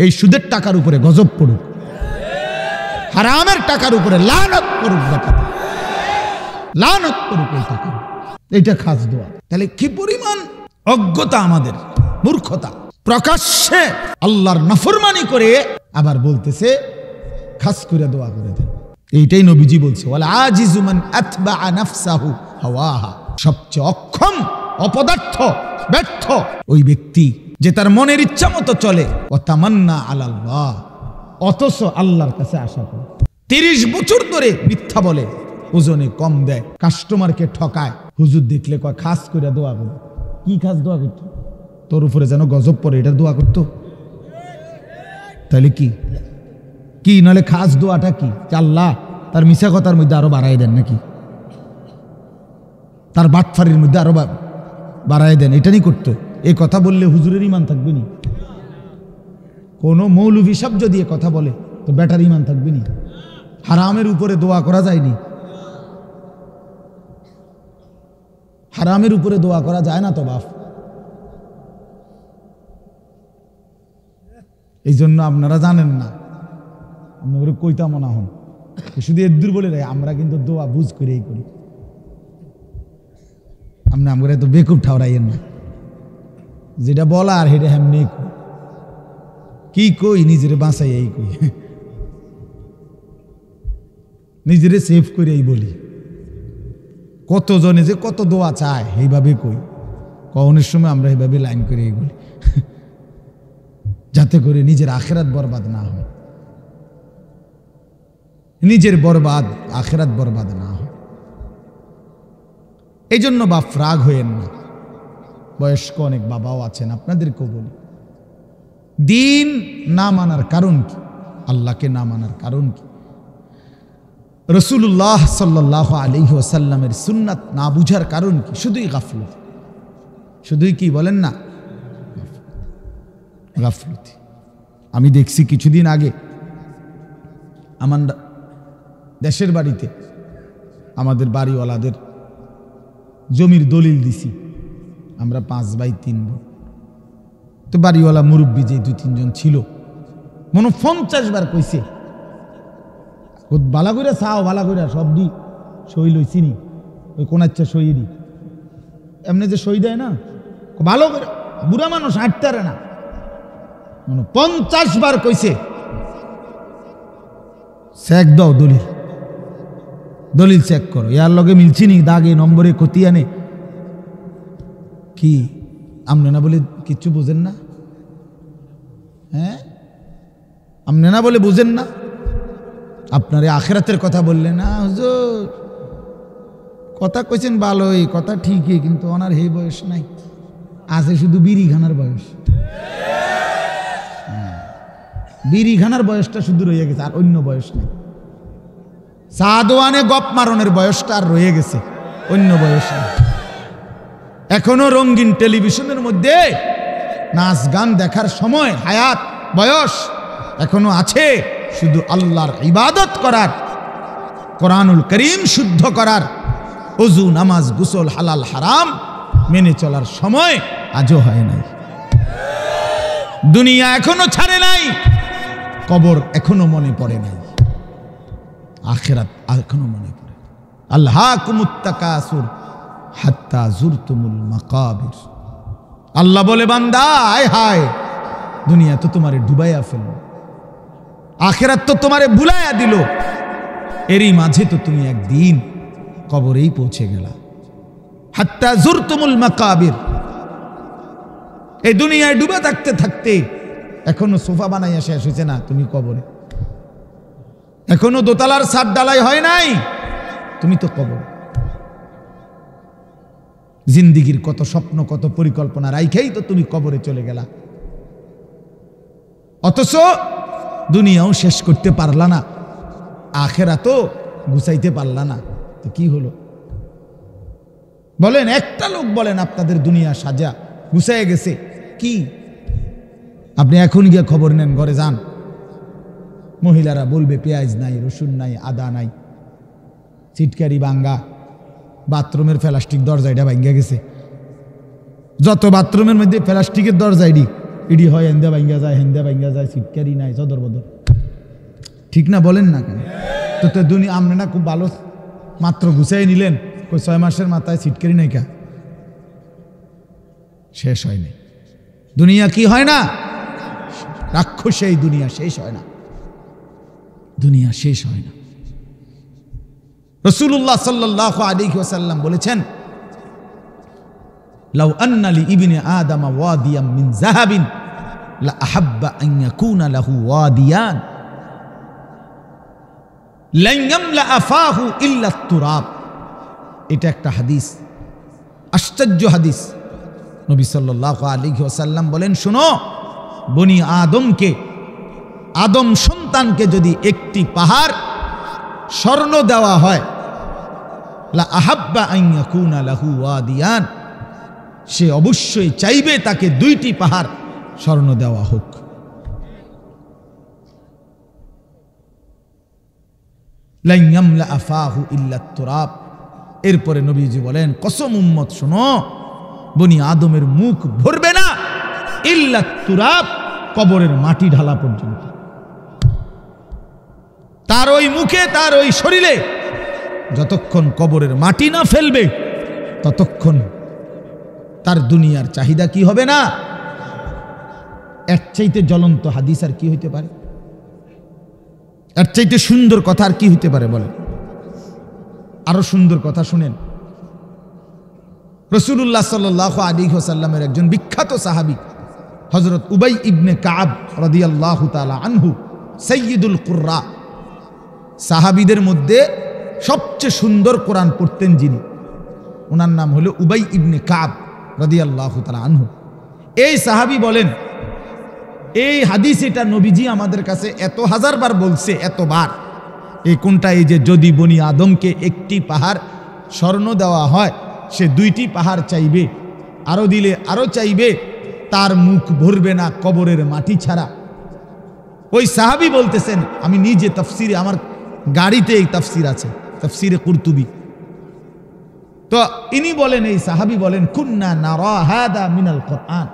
এই সুদের টাকার উপরে গজব পড়ুক, হারামের টাকার উপরে লানত পড়ুক, লানত পড়ুক এই টাকা। এইটা খাস দোয়া। তাহলে কি পরিমাণ অজ্ঞতা আমাদের, মূর্খতা! প্রকাশ্যে আল্লাহর নাফরমানি করে আবার বলতেছে খাস করে দোয়া করে দেন। এইটাই নবীজি বলছে, ওয়াল আজিজু মান আতবা নাফসাহু হাওয়াহা। সবচেয়ে অক্ষম, অপদার্থ, ব্যর্থ ওই ব্যক্তি যে তার মনের ইচ্ছা মতো চলে। ও তামান্না আলাল্লাহ, অথচ আল্লাহর কাছে আশা করে। 30 বছর ধরে মিথ্যা বলে, ওজনে কম দেয়, কাস্টমারকে ঠকায়, হুজুর দেখলে কয় খাস করে দোয়া করে। কি খাস দোয়া করতো? তোর উপরে যেন গজব পড়ে, এটা দোয়া করতো? তাহলে কি কি নাহলে খাস দোয়াটা কি? আল্লাহ তার মিশা কথার মধ্যে আরো বাড়াই দেন নাকি, তার বাটফারির মধ্যে আরো বাড়াই দেন, এটা নিয়ে করতো? এই কথা বললে হুজুরের ইমান থাকবে নি? কোন মৌলভী সাহেব যদি এ কথা বলে তো বেটার ইমান থাকবে নি? হারামের উপরে দোয়া করা যায়নি, হারামের উপরে দোয়া করা যায় না তো বাপ। এই জন্য আপনারা জানেন না, আপনারা কইতা মনে হন শুধু এদুর বলে রে, আমরা কিন্তু দোয়া বুঝ করেই করি। আমরা তো বেকুব ঠাওরাইয়েন না, যেটা বলা আর সেটা হেমনি কি কই, নিজের বাঁচাই এই কই, নিজেরে সেভ করে এই বলি। কতজনে যে কত দোয়া চায় এইভাবে কই, কখনের সময় আমরা এইভাবে লাইন করে এই বলি, যাতে করে নিজের আখেরাত বরবাদ না হয়, নিজের বরবাদ আখেরাত বরবাদ না হয়। এই জন্য বাপ রাগ হয়েন না। বয়স্ক অনেক বাবাও আছেন, আপনাদেরকেও বলি, দিন না মানার কারণ কি? আল্লাহকে না মানার কারণ কি? রাসূলুল্লাহ সাল্লাল্লাহু আলাইহি ওয়াসাল্লামের সুন্নাত না বুঝার কারণ কি? শুধুই গাফলতি, শুধুই কি বলেন না, গাফলতি। আমি দেখছি কিছুদিন আগে আমার দেশের বাড়িতে আমাদের বাড়িওয়ালাদের জমির দলিল দিছি, আমরা 5 ভাই 3 বোন। তো বাড়িওয়ালা মুরব্বী যে 2-3 জন ছিল, মনে 50 বার কইছে বালা কইরা চাও, বালা কইরা সব দি সই লইছি নি, ওই কোন আচ্ছা সই দি এমনি যে সই দেয় না ভালো করে, বুড়া মানুষ হাঁটতে পারে না, মনে 50 বার কইছে চেক দাও, দলিল দলিল চেক করো, ইয়ার লগে মিলছি নি, দাগে নম্বরে কতি আনে কি? আমনে না বলে কিচ্ছু বুঝেন না? হ্যাঁ, আমনে না বলে বুঝেন না? আপনারে আখেরাতের কথা বললেন না, হুজুর কথা কইছেন ভালোই, কথা ঠিকই, কিন্তু ওনার এই বয়স নাই, আছে শুধু বিড়ি খানার বয়স। বিড়ি খানার বয়সটা শুধু রয়ে গেছে, আর অন্য বয়স নেই। সাদওয়ানে গপ মারনের বয়সটা আর রয়ে গেছে, অন্য বয়স নেই। এখনো রঙিন টেলিভিশনের মধ্যে নাচ গান দেখার সময়, হায়াত, বয়স এখনো আছে, শুধু আল্লাহর ইবাদত করার, কোরআনুল করিম শুদ্ধ করার, ওযু নামাজ গোসল হালাল হারাম মেনে চলার সময় আজও হয় নাই। দুনিয়া এখনো ছাড়ে নাই, কবর এখনো মনে পড়ে নাই, আখিরাত এখনো মনে পড়ে। আল্লাহাকুমুত তাকাসুর হাত্তা জুরতুমুল মাকাবির। আল্লাহ বলে, বান্দা আয় হায়, দুনিয়া তো তোমারে ডুবাইয়া ফেলল, আখিরাত তো তোমারে ভুলাইয়া দিল, এরই মাঝে তো তুমি একদিন কবরেই পৌঁছে গেলা। হাত্তা জুরতুমুল মাকাবির। এই দুনিয়ায় ডুবে থাকতে থাকতে এখনো সোফা বানাইয়া শেষ হয়েছে না, তুমি কবরে। এখনো দোতলার ছাদ ডালাই হয় নাই, তুমি তো কবর। জিন্দিগির কত স্বপ্ন, কত পরিকল্পনা রাইখাই তো তুমি কবরে চলে গেলা, অথচ দুনিয়াও শেষ করতে পারলা না, আখেরাতও গুছাইতে পারলা না, তো কি হলো বলেন? একটা লোক বলেন আপনাদের দুনিয়া সাজা গুছাইয়া গেছে কি? আপনি এখন গিয়ে খবর নেন, ঘরে যান, মহিলারা বলবে পেঁয়াজ নাই, রসুন নাই, আদা নাই, চিটকারি ভাঙ্গা, বাথরুমের প্লাস্টিক দরজাটা ভাঙ্গা গেছে। যত বাথরুমের মধ্যে প্লাস্টিকের দরজাইডি ইডি হয় হেন্দে ভাঙ্গা যায়, হেন্দে ভাঙ্গা যায়, সিটকারি নাই, সদর বদর। ঠিক না বলেন না কেন? তো দুনিয়া আপনি না খুব ভালো মাত্র গুছাই নিলেন, ওই 6 মাসের মাথায় সিটকারি নাই কা, শেষ হয়নি দুনিয়া। কি হয় না? রাক্ষসে এই দুনিয়া শেষ হয় না, দুনিয়া শেষ হয় না। রাসূলুল্লাহ সাল্লাল্লাহু আলাইহি ওয়াসাল্লাম বলেছেন, লাউ আন্না লি ইবনে আদম ওয়াদিয়াম মিন যাহাবিন লা আহাব্বা আন ইয়াকুনা লাহু ওয়াদিয়ান লান ইয়ামলা আফাহু ইল্লা তুরাব। এটা একটা হাদিস, আশ্চর্য হাদিস। নবী সাল্লাল্লাহু আলাইহি ওয়াসাল্লাম বলেন, শোনো, বনি আদমকে, আদম সন্তানকে যদি একটি পাহাড় স্বর্ণ দেওয়া হয়, লা আহাব্বা আন ইয়াকুনা লাহু ওয়াদিয়ান, সে অবশ্যই চাইবে তাকে 2টি পাহাড় স্বর্ণ দেওয়া হোক। লান ইয়ামলা আফাহু ইল্লা তুরাব। এরপরে নবীজি বলেন, কসম উম্মত শোনো, বনি আদমের মুখ ভরবে না ইল্লা তুরাব, কবরের মাটি ঢালা পর্যন্ত। তার ওই মুখে, তার ওই শরীরে যতক্ষণ কবরের মাটি না ফেলবে, ততক্ষণ তার দুনিয়ার চাহিদা কি হবে না। এর চাইতে জ্বলন্ত হাদিস আর কি হইতে পারে? এর চাইতে সুন্দর কথা আর কি হইতে পারে বলে? আরো সুন্দর কথা শুনেন। রাসূলুল্লাহ সাল্লাল্লাহু আলাইহি ওয়াসাল্লামের একজন বিখ্যাত সাহাবী হযরত উবাই ইবনে কাব রাদিয়াল্লাহু তাআলা আনহু, সাইয়্যিদুল কুররা, সাহাবীদের মধ্যে সবচেয়ে সুন্দর কোরআন পড়তেন যিনি, ওনার নাম হলো উবাই ইবনে কাব রাদিয়াল্লাহু তাআলা আনহু। এই সাহাবী বলেন, এই হাদিস এটা নবীজি আমাদের কাছে এত হাজারবার বলছে, এতবার। এই কোনটা? এই যে যদি বনি আদমকে একটি পাহাড় স্বর্ণ দেওয়া হয়, সে 2টি পাহাড় চাইবে, আরো দিলে আরো চাইবে, তার মুখ ভরবে না কবরের মাটি ছাড়া। ওই সাহাবী বলতেছেন, আমি নিজে তাফসিরে, আমার গাড়িতে এই তাফসির আছে, তাফসিরে কুরতুবী। তো ইনি বলেন, এই সাহাবী বলেন, কুন্না নারা হাদা মিনাল কোরআন।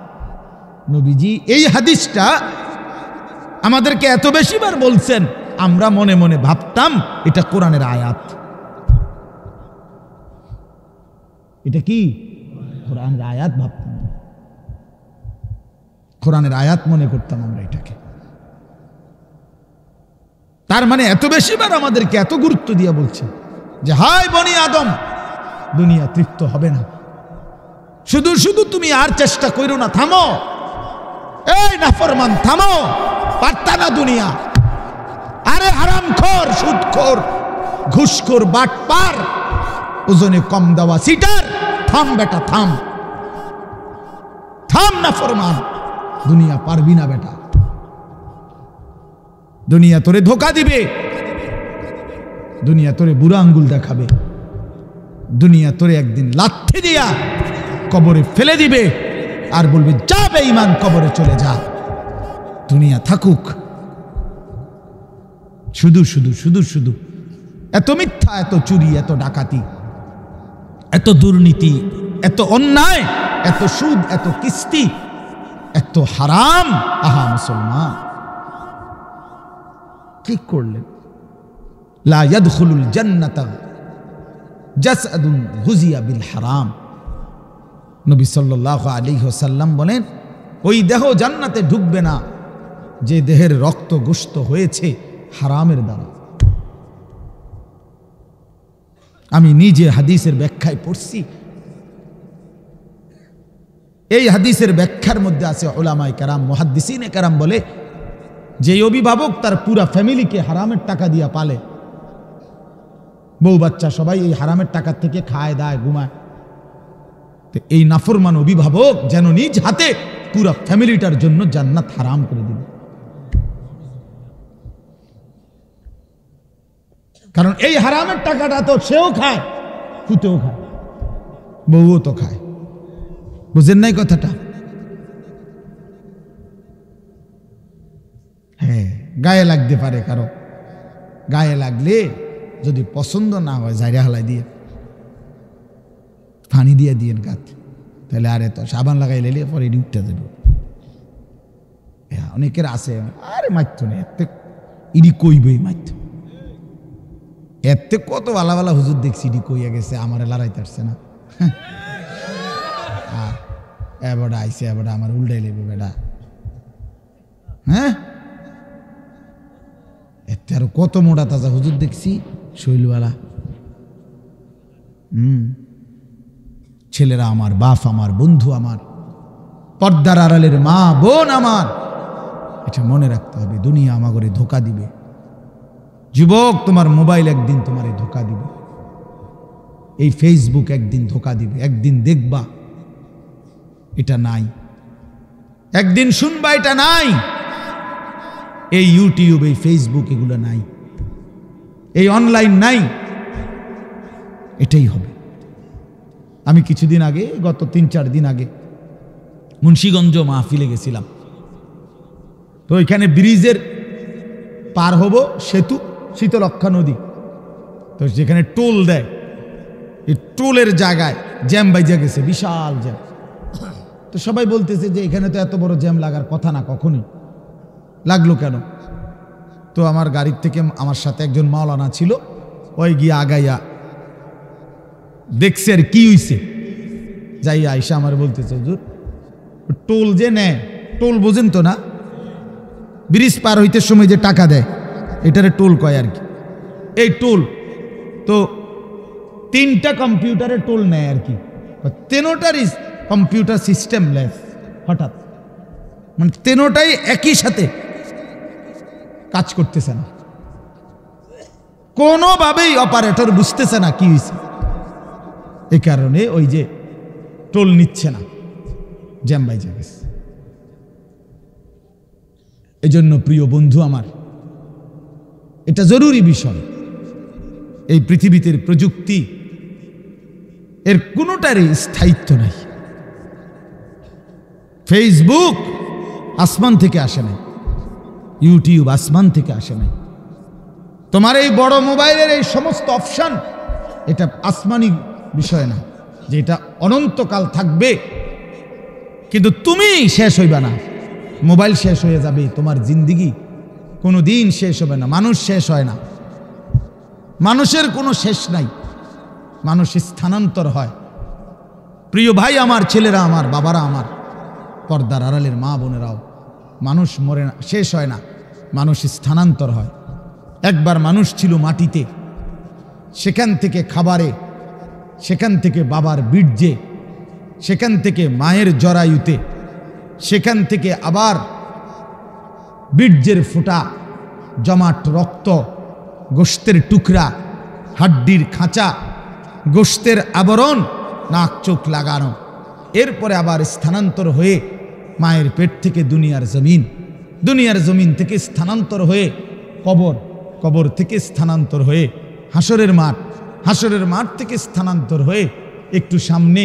নবীজি এই হাদিসটা আমাদেরকে এত বেশিবার বলছেন, আমরা মনে মনে ভাবতাম এটা কোরআনের আয়াত। এটা কি? কোরআনের আয়াত ভাবতাম, কোরআনের আয়াত মনে করতাম আমরা এটাকে। তার মানে এত বেশিবার আমাদেরকে এত গুরুত্ব দিয়ে বলছে যে হায় বনি আদম, দুনিয়া তৃপ্ত হবে না, শুধু শুধু তুমি আর চেষ্টা করো না, থামো, এই নাফরমান থামো, পারতা না দুনিয়া। আরে হারামখোর, সুদখোর, ঘুষখোর, বাটপার, ওজনে কম দেওয়া সিটার, থাম বেটা থাম, থাম নাফরমান, দুনিয়া পারবি না বেটা। দুনিয়া তোরে ধোকা দিবে, দুনিয়া তোরে বুড়া আঙ্গুল দেখাবে, দুনিয়া তোরে একদিন লাথি দিয়া কবরে ফেলে দিবে আর বলবে যা বেঈমান, কবরে চলে যা, দুনিয়া থাকুক। শুধু শুধু শুধু শুধু এত মিথ্যা, এত চুরি, এত ডাকাতি, এত দুর্নীতি, এত অন্যায়, এত সুদ, এত কিস্তি, এত হারাম। আহা মুসলমান, কি করলেন? লা ইয়াদখুলুল জান্নাতা জাসাদুন গুজিয়া বিল হারাম। নবী সাল্লাল্লাহু আলাইহি ওয়াসাল্লাম বলেন, ওই দেহ জান্নাতে ঢুকবে না যে দেহের রক্ত গোশত হয়েছে হারামের দ্বারা। আমি নিজে হাদিসের ব্যাখ্যায় পড়ছি। এই হাদিসের ব্যাখ্যার মধ্যে আছে উলামায়ে কেরাম, মুহাদ্দিসিনে কেরাম বলে, যে অভিভাবক তার পুরা ফ্যামিলিকে হারামের টাকা দিয়া পালে, বউ বাচ্চা সবাই এই হারামের টাকা থেকে খায়, দায়, ঘুমায়, তো এই নাফরমান অভিভাবক যেন নিজ হাতে পুরা ফ্যামিলিটার জন্য জান্নাত হারাম করে দিল। কারণ এই হারামের টাকাটা তো সেও খায়, পুতেও খায়, বউও তো খায়। বুঝেন নাই কথাটা? হ্যাঁ, গায়ে লাগতে পারে কারো, গায়ে লাগলে যদি পছন্দ না হয় জাইরা হালাই দিয়ে, পানি দিয়ে দিয়েন গাত, তাহলে আরে তো সাবান লাগাই লেলে পরে উঠতে যাবে। অনেকের আছে, আরে মারতো না, এতে ইডি কইবেই মারতো। এতে কত ভালো ভালো হুজুর দেখছি ইডি কইয়া গেছে, আমার লড়াইতে আসছে না। এবারে আইসে, এবারে আমার উল্টাই লেবে বেটা। হ্যাঁ, এতে আরো কত মোটা তাজা হুজুর দেখছি শৈলওয়ালা। ছেলেরা আমার, বাপ আমার, বন্ধু আমার, পর্দার আড়ালের মা বোন আমার, এটা মনে রাখতে হবে। দুনিয়া আমাগরে ধোকা দিবে। যুবক, তোমার মোবাইল একদিন তোমারে ধোকা দিবে, এই ফেসবুক একদিন ধোকা দিবে। একদিন দেখবা এটা নাই, একদিন শুনবা এটা নাই, এই ইউটিউব, এই ফেসবুক, এগুলো নাই, এই অনলাইন নাই, এটাই হবে। আমি কিছুদিন আগে, গত 3-4 দিন আগে মুন্সিগঞ্জ মাহফিলে গেছিলাম। তো এখানে ব্রিজের পার হব, সেতু, শীতলক্ষা নদী, তো যেখানে টোল দেয়, এই টোলের জায়গায় জ্যাম বাইজা গেছে, বিশাল জ্যাম। তো সবাই বলতেছে যে এখানে তো এত বড় জ্যাম লাগার কথা না, কখনই লাগলো কেন? তো আমার গাড়ির থেকে আমার সাথে একজন মাওলানা ছিল, ওই গিয়ে আগাইয়া দেখছে আর কি হইছে। যাই আইসা আমার বলতেছে, হুজুর টোল যে নেয়, টোল বোঝেন তো না, ব্রিজ পার হইতে সময় যে টাকা দেয়, এটারে টোল কয় আর কি। এই টোল তো 3টা কম্পিউটারে টোল নেয় আর কি, 3টারই কম্পিউটার সিস্টেম লেস। হঠাৎ মানে 3টাই একই সাথে কাজ করতেছে না, কোনোভাবেই অপারেটর বুঝতেছে না কি হয়েছে। এই কারণে ওই যে টোল নিচ্ছে না, জ্যাম বাইজা গেছে। এজন্য প্রিয় বন্ধু আমার, এটা জরুরি বিষয়। এই পৃথিবীতে প্রযুক্তি এর কোনোটারই স্থায়িত্ব নাই। ফেসবুক আসমান থেকে আসে নাই, ইউটিউব আসমান থেকে আসে নাই। তোমার এই বড় মোবাইলের এই সমস্ত অপশন, এটা আসমানি বিষয় না যে এটা অনন্তকাল থাকবে, কিন্তু তুমি শেষ হইবা না। মোবাইল শেষ হয়ে যাবে, তোমার জিন্দিগি কোনো দিন শেষ হবে না। মানুষ শেষ হয় না, মানুষের কোনো শেষ নাই, মানুষ স্থানান্তর হয়। প্রিয় ভাই আমার, ছেলেরা আমার, বাবারা আমার, পর্দার আড়ালের মা বোনেরাও, মানুষ মরে না, শেষ হয় না, মানুষ স্থানান্তর হয়। একবার মানুষ ছিল মাটিতে, সেখান থেকে খাবারে, সেখান থেকে বাবার বীর্যে, সেখান থেকে মায়ের জরায়ুতে, সেখান থেকে আবার বীর্যের ফোঁটা, জমাট রক্ত, গোশতের টুকরা, হাড্ডির খাঁচা, গোশতের আবরণ, নাক চোখ লাগানো, এরপরে আবার স্থানান্তর হয়ে মায়ের পেট থেকে দুনিয়ার জমিন, দুনিয়ার জমিন থেকে স্থানান্তর হয়ে কবর, কবর থেকে স্থানান্তর হয়ে হাসরের মাঠ, হাসরের মাঠ থেকে স্থানান্তর হয়ে একটু সামনে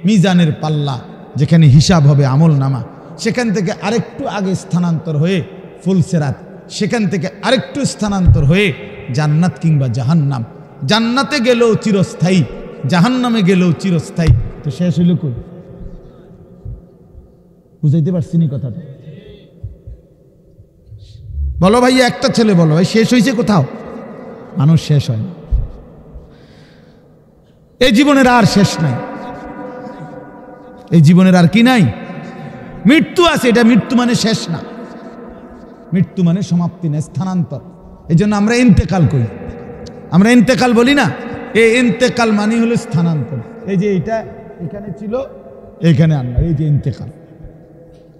মিজানের পাল্লা, যেখানে হিসাব হবে আমল নামা, সেখান থেকে আরেকটু আগে স্থানান্তর হয়ে ফুলসেরাত, সেখান থেকে আরেকটু স্থানান্তর হয়ে জান্নাত কিংবা জাহান্নাম। জান্নাতে গেলেও চিরস্থায়ী, জাহান্নামে গেলেও চিরস্থায়ী। তো শেষ হইল কই? বুঝাইতে পারছি নি কথাটা? বলো ভাই, একটা ছেলে বলো ভাই, শেষ হয়েছে কোথাও? মানুষ শেষ হয় না। এই জীবনের আর শেষ নাই, এই জীবনের আর কি নাই? মৃত্যু আছে, এটা মৃত্যু মানে শেষ না, মৃত্যু মানে সমাপ্তি না, স্থানান্তর। এই জন্য আমরা ইন্তেকাল করি, আমরা ইন্তেকাল বলি না, এই ইন্তেকাল মানে হলো স্থানান্তর। এই যে এটা এখানে ছিল, এইখানে আনলাম, এই যে ইন্তেকাল,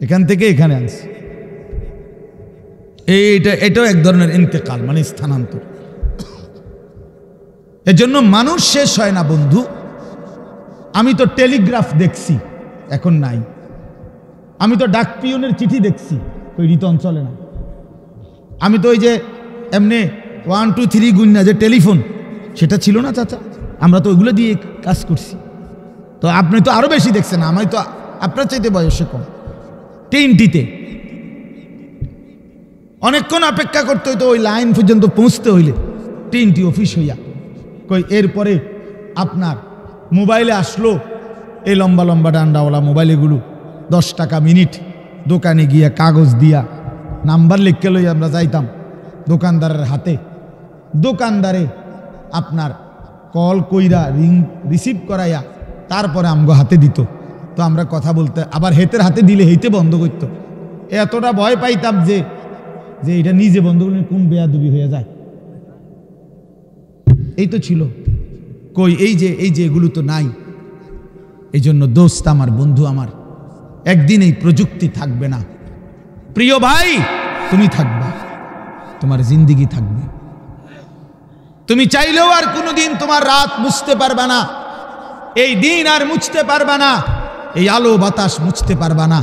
এখান থেকে এখানে আনছি, এটাও এক ধরনের ইন্তেকাল মানে স্থানান্তর। এজন্য মানুষ শেষ হয় না বন্ধু। আমি তো টেলিগ্রাফ দেখছি, এখন নাই। আমি তো ডাক পিয়নের চিঠি দেখছি, ওই রিতন চলে না। আমি তো ওই যে এমনি 1 2 3 গুণনা যে টেলিফোন, সেটা ছিল না চাচা, আমরা তো ওইগুলো দিয়ে কাজ করছি। তো আপনি তো আরো বেশি দেখছেন, আমি তো আপনার চাইতে বয়সে কম। তিনটিতে অনেকক্ষণ অপেক্ষা করতে হইতো, ওই লাইন পর্যন্ত পৌঁছতে হইলে 3টি অফিস হইয়া। কই এরপরে আপনার মোবাইলে আসলো এই লম্বা লম্বা ডান্ডাওয়ালা মোবাইল, এগুলো 10 টাকা মিনিট, দোকানে গিয়া কাগজ দিয়া নাম্বার লিখে লই আমরা যাইতাম দোকানদারের হাতে, দোকানদারে আপনার কল কইরা রিং রিসিভ করাইয়া তারপরে আমগো হাতে দিত। তো আমরা কথা বলতে আবার হেতের হাতে দিলে হেতে বন্ধ করত। এতটা ভয় পাইতাম যে এটা নিজে বন্ধ করলে কোন বেয়াদবি হয়ে যায়। এই তো ছিল কই, এই যে এগুলো তো নাই। এই জন্য দোস্ত আমার, বন্ধু আমার, একদিন এই প্রযুক্তি থাকবে না। প্রিয় ভাই, তুমি থাকবা, তোমার জিন্দিগি থাকবে। তুমি চাইলেও আর কোনোদিন তোমার রাত মুছতে পারবা না, এই দিন আর মুছতে পারবা না, এই আলো বাতাস মুছতে পারবা না।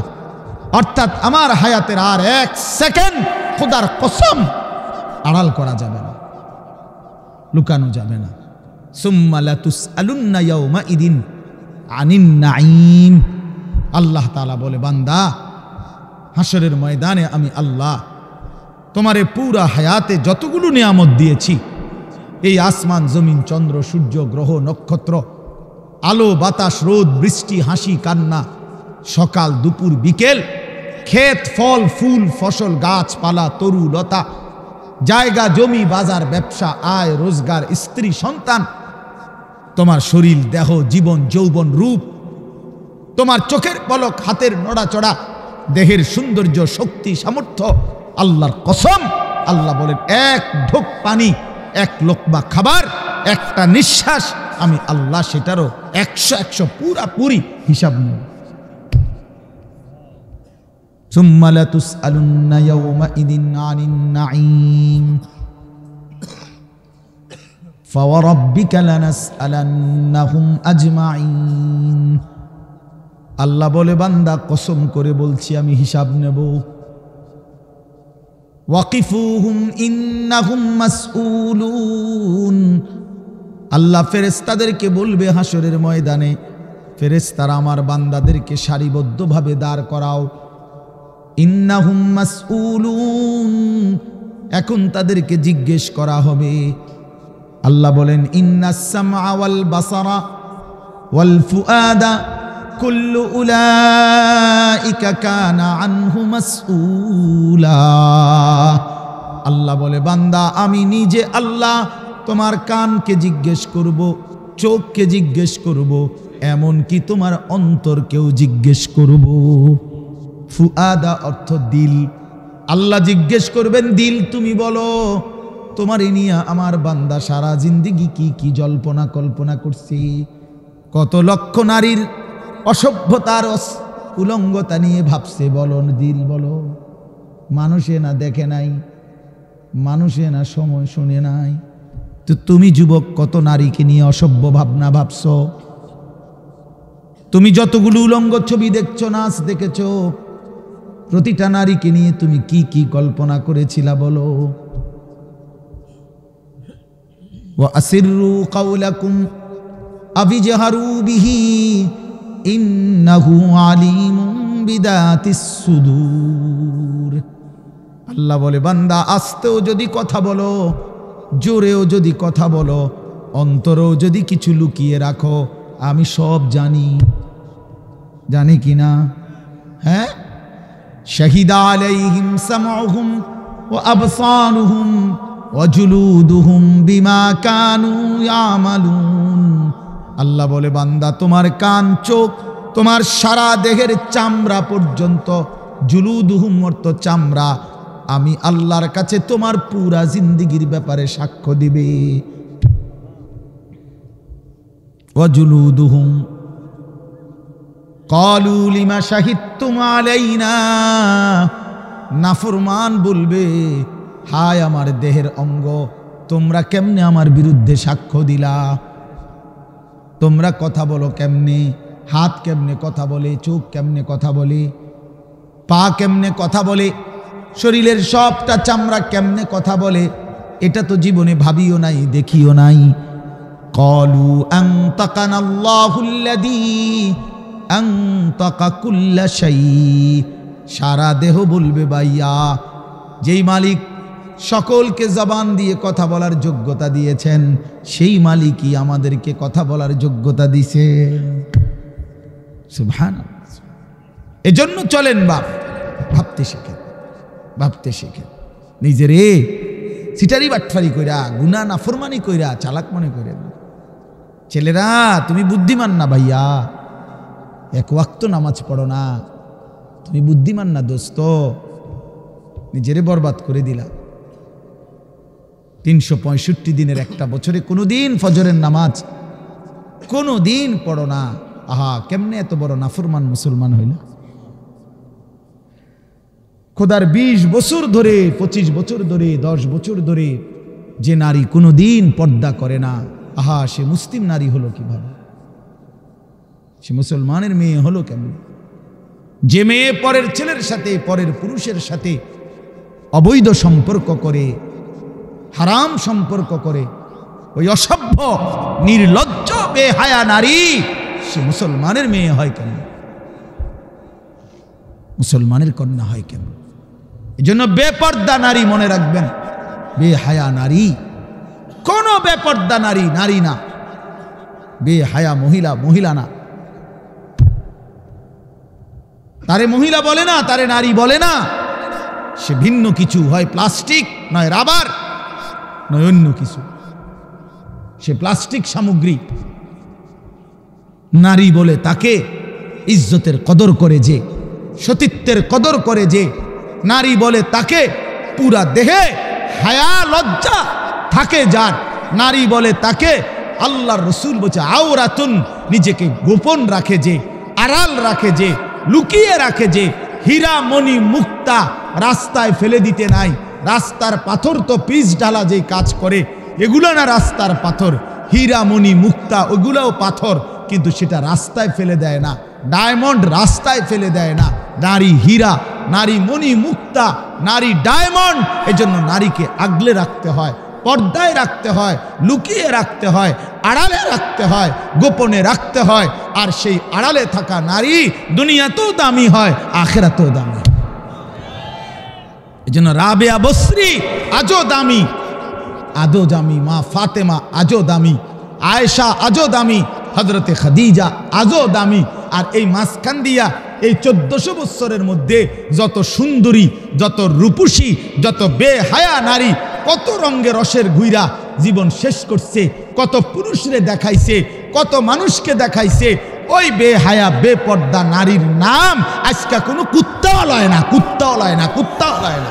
অর্থাৎ আমার হায়াতের আর এক সেকেন্ড খোদার কসম আড়াল করা যাবে না, লুকানো যাবে না। সুম্মা লাতুসআলুন্না ইয়াউমাইদিন আনিন নাঈম। আল্লাহ তাআলা বলে, বান্দা, হাসরের ময়দানে আমি আল্লাহ তোমারে পুরা হায়াতে যতগুলো নিয়ামত দিয়েছি, এই আসমান জমিন চন্দ্র সূর্য গ্রহ নক্ষত্র, আলো বাতাস রোদ বৃষ্টি হাসি কান্না, সকাল দুপুর বিকেল, ক্ষেত ফল ফুল ফসল গাছপালা তরু লতা, জায়গা জমি বাজার ব্যবসা আয় রোজগার স্ত্রী সন্তান, তোমার শরীর দেহ জীবন যৌবন রূপ, তোমার চোখের পলক হাতের নড়াচড়া, দেহের সৌন্দর্য শক্তি সামর্থ্য, আল্লাহর কসম আল্লাহ বলেন, এক ঢোক পানি, এক লোকমা খাবার, একটা নিঃশ্বাস, আমি আল্লাহ সেটারও 100 পুরাপুরি হিসাব নেব। সুম্মা লাতুসআলুন্না ইয়াউমাইদিন আনিন নাঈম ফাওয়ারাব্বিকা লানাসআলান্নাহুম আজমাইন। আল্লাহ বলে, বান্দা কসম করে বলছি আমি হিসাব নেব। ওয়াকিফুহুম ইন্নাহুম মাসউলুন। আল্লাহ ফেরেশতাদেরকে বলবে হাসরের ময়দানে, ফেরেশতারা আমার বান্দাদেরকে সারিবদ্ধভাবে দাঁড় করাও। ইন্নাহুম মাসউলুন, এখন তাদেরকে জিজ্ঞেস করা হবে। আল্লাহ বলেন, ইন্নাস সামআ ওয়াল বাসারা ওয়াল ফুআদা কুল্লু উলাইকা কানা আনহু মাসউলা। আল্লাহ বলে, বান্দা আমি নিজে আল্লাহ তোমার কানকে জিজ্ঞেস করব, চোখকে জিজ্ঞেস করব, এমন কি তোমার অন্তরকেও জিজ্ঞেস করব। ফুআদা অর্থ দিল। আল্লাহ জিজ্ঞেস করবেন দিল, তুমি বলো তোমার নিয়ে আমার বান্দা সারা জিন্দেগি কি কি জল্পনা কল্পনা করছি, কত লক্ষ নারীর অসভ্যতার উলঙ্গতা নিয়ে ভাবছে, বলো দিল বলো। মানুষে না দেখে নাই, মানুষে না সময় শুনে নাই, তো তুমি যুবক কত নারীকে নিয়ে অসভ্য ভাবনা ভাবছ। তুমি যতগুলো উলঙ্গ ছবি দেখছো, নাচ দেখেছো, প্রতিটা নারীকে নিয়ে তুমি কি কি কল্পনা করেছিলা বলো। ওয়া আসিররু কাওলাকুম আবিজহারু বিহি ইন্নাহু আলিমুম বিদাতিস সুদূর। আল্লাহ বলে, বান্দা আস্তেও যদি কথা বলো, জোরেও যদি কথা বলো, অন্তরেও যদি কিছু লুকিয়ে রাখো, আমি সব জানি। জানি কিনা? হ্যাঁ। শাহিদা আলাইহিম সামউহুম ওয়া আবসারুহুম ওয়া জুলুদুহুম বিমা কানু ইয়ামালুন। আল্লাহ বলে, বান্দা তোমার কান চোখ তোমার সারা দেহের চামড়া পর্যন্ত, জুলুদুহুম অর্থ চামড়া, আমি আল্লাহর কাছে তোমার পুরা জিন্দেগির ব্যাপারে সাক্ষ্য দিবে। ওয়া জুলুদুহুম ক্বালু লিমা শাহিদতুম আলাইনা। নাফরমান বলবে, হায় আমার দেহের অঙ্গ, তোমরা কেমনে আমার বিরুদ্ধে সাক্ষ্য দিলা? তোমরা কথা বলো কেমনে? হাত কেমনে কথা বলে, চোখ কেমনে কথা বলে, পা কেমনে কথা বলে, শরীরের সবটা চামড়া কেমনে কথা বলে, এটা তো জীবনে ভাবিও নাই, দেখিও নাই। ক্বালু আনতাকানাল্লাহুল্লাযী আনতাকা কুল্লা শাই। সারা দেহ বলবে, ভাইয়া যেই মালিক সকলকে জবান দিয়ে কথা বলার যোগ্যতা দিয়েছেন, সেই মালিকই আমাদেরকে কথা বলার যোগ্যতা দিছে। সুবহানাল্লাহ। এজন্য চলেন বাপ, ভাবতে শিখেন। ভাবতে শেখেন। নিজেরে সিটারি বাটফারি কইরা, গুনাহ নাফরমানি কইরা চালাক মনে করে। ছেলেরা তুমি বুদ্ধিমান না ভাইয়া, এক ওয়াক্ত নামাজ পড়ো না, তুমি বুদ্ধিমান না দোস্ত, নিজেরে বরবাদ করে দিলা। 365 দিনের একটা বছরে কোনোদিন ফজরের নামাজ কোনোদিন পড়ো না। আহা, কেমনে এত বড় নাফরমান মুসলমান হইল। খোদার 20 বছর ধরে, 25 বছর ধরে, 10 বছর ধরে যে নারী কোনোদিন পর্দা করে না, আহা, সে মুসলিম নারী হলো কিভাবে? সে মুসলমানের মেয়ে হলো কেমন? যে মেয়ে পরের ছেলের সাথে, পরের পুরুষের সাথে অবৈধ সম্পর্ক করে, হারাম সম্পর্ক করে, ওই অসভ্য নির্লজ্জ বেহায়া নারী সে মুসলমানের মেয়ে হয় কেন? মুসলমানের কন্যা হয় কেন? এজন্য বেপর্দা নারী মনে রাখবেন, বেহায়া নারী কোন বেপর্দা নারী নারী না, বেহায়া মহিলা মহিলা না। তারে মহিলা বলে না, তারে নারী বলে না, সে ভিন্ন কিছু, হয় প্লাস্টিক, নয় রাবার, নয় অন্য কিছু। সে প্লাস্টিক সামগ্রী। নারী বলে তাকে ইজ্জতের কদর করে যে, সতীত্বের কদর করে যে, নারী বলে তাকে পুরা দেহে হায়া লজ্জা থাকে যার, নারী বলে তাকে আল্লাহর রসুল বলছে আওরাতুন, নিজেকে গোপন রাখে যে, আড়াল রাখে যে, লুকিয়ে রাখে যে। হীরা মণি মুক্তা রাস্তায় ফেলে দিতে নাই। রাস্তার পাথর তো পিচ ঢালা যে কাজ করে, এগুলো না রাস্তার পাথর। হীরা মণি মুক্তা ওগুলাও পাথর, কিন্তু সেটা রাস্তায় ফেলে দেয় না। ডায়মন্ড রাস্তায় ফেলে দেয় না। নারী হীরা, নারী মণি মুক্তা, নারী ডায়মন্ড। এজন্য নারীকে আগলে রাখতে হয়, পর্দায় রাখতে হয়, লুকিয়ে রাখতে হয়, আড়ালে রাখতে হয়, গোপনে রাখতে হয়। আর সেই আড়ালে থাকা নারী দুনিয়াতেও দামি হয়, আখিরাতেও দামি। এজন্য রাবেয়া বসরি আজও দামি, আজও দামি। মা ফাতেমা আজও দামি, আয়েশা আজও দামি, হযরতে খাদিজা আজও দামি। আর এই মাঝখান দিয়া এই 1400 বছরের মধ্যে যত সুন্দরী, যত রূপসী, যত বেহায়া নারী কত রঙে রসের ঘুইরা জীবন শেষ করছে, কত পুরুষরে দেখাইছে, কত মানুষকে দেখাইছে। ওই বেহায়া বেপর্দা নারীর নাম আজকে কোনো কুত্তাও লয় না, কুত্তাও লয় না, কুত্তাও লয় না,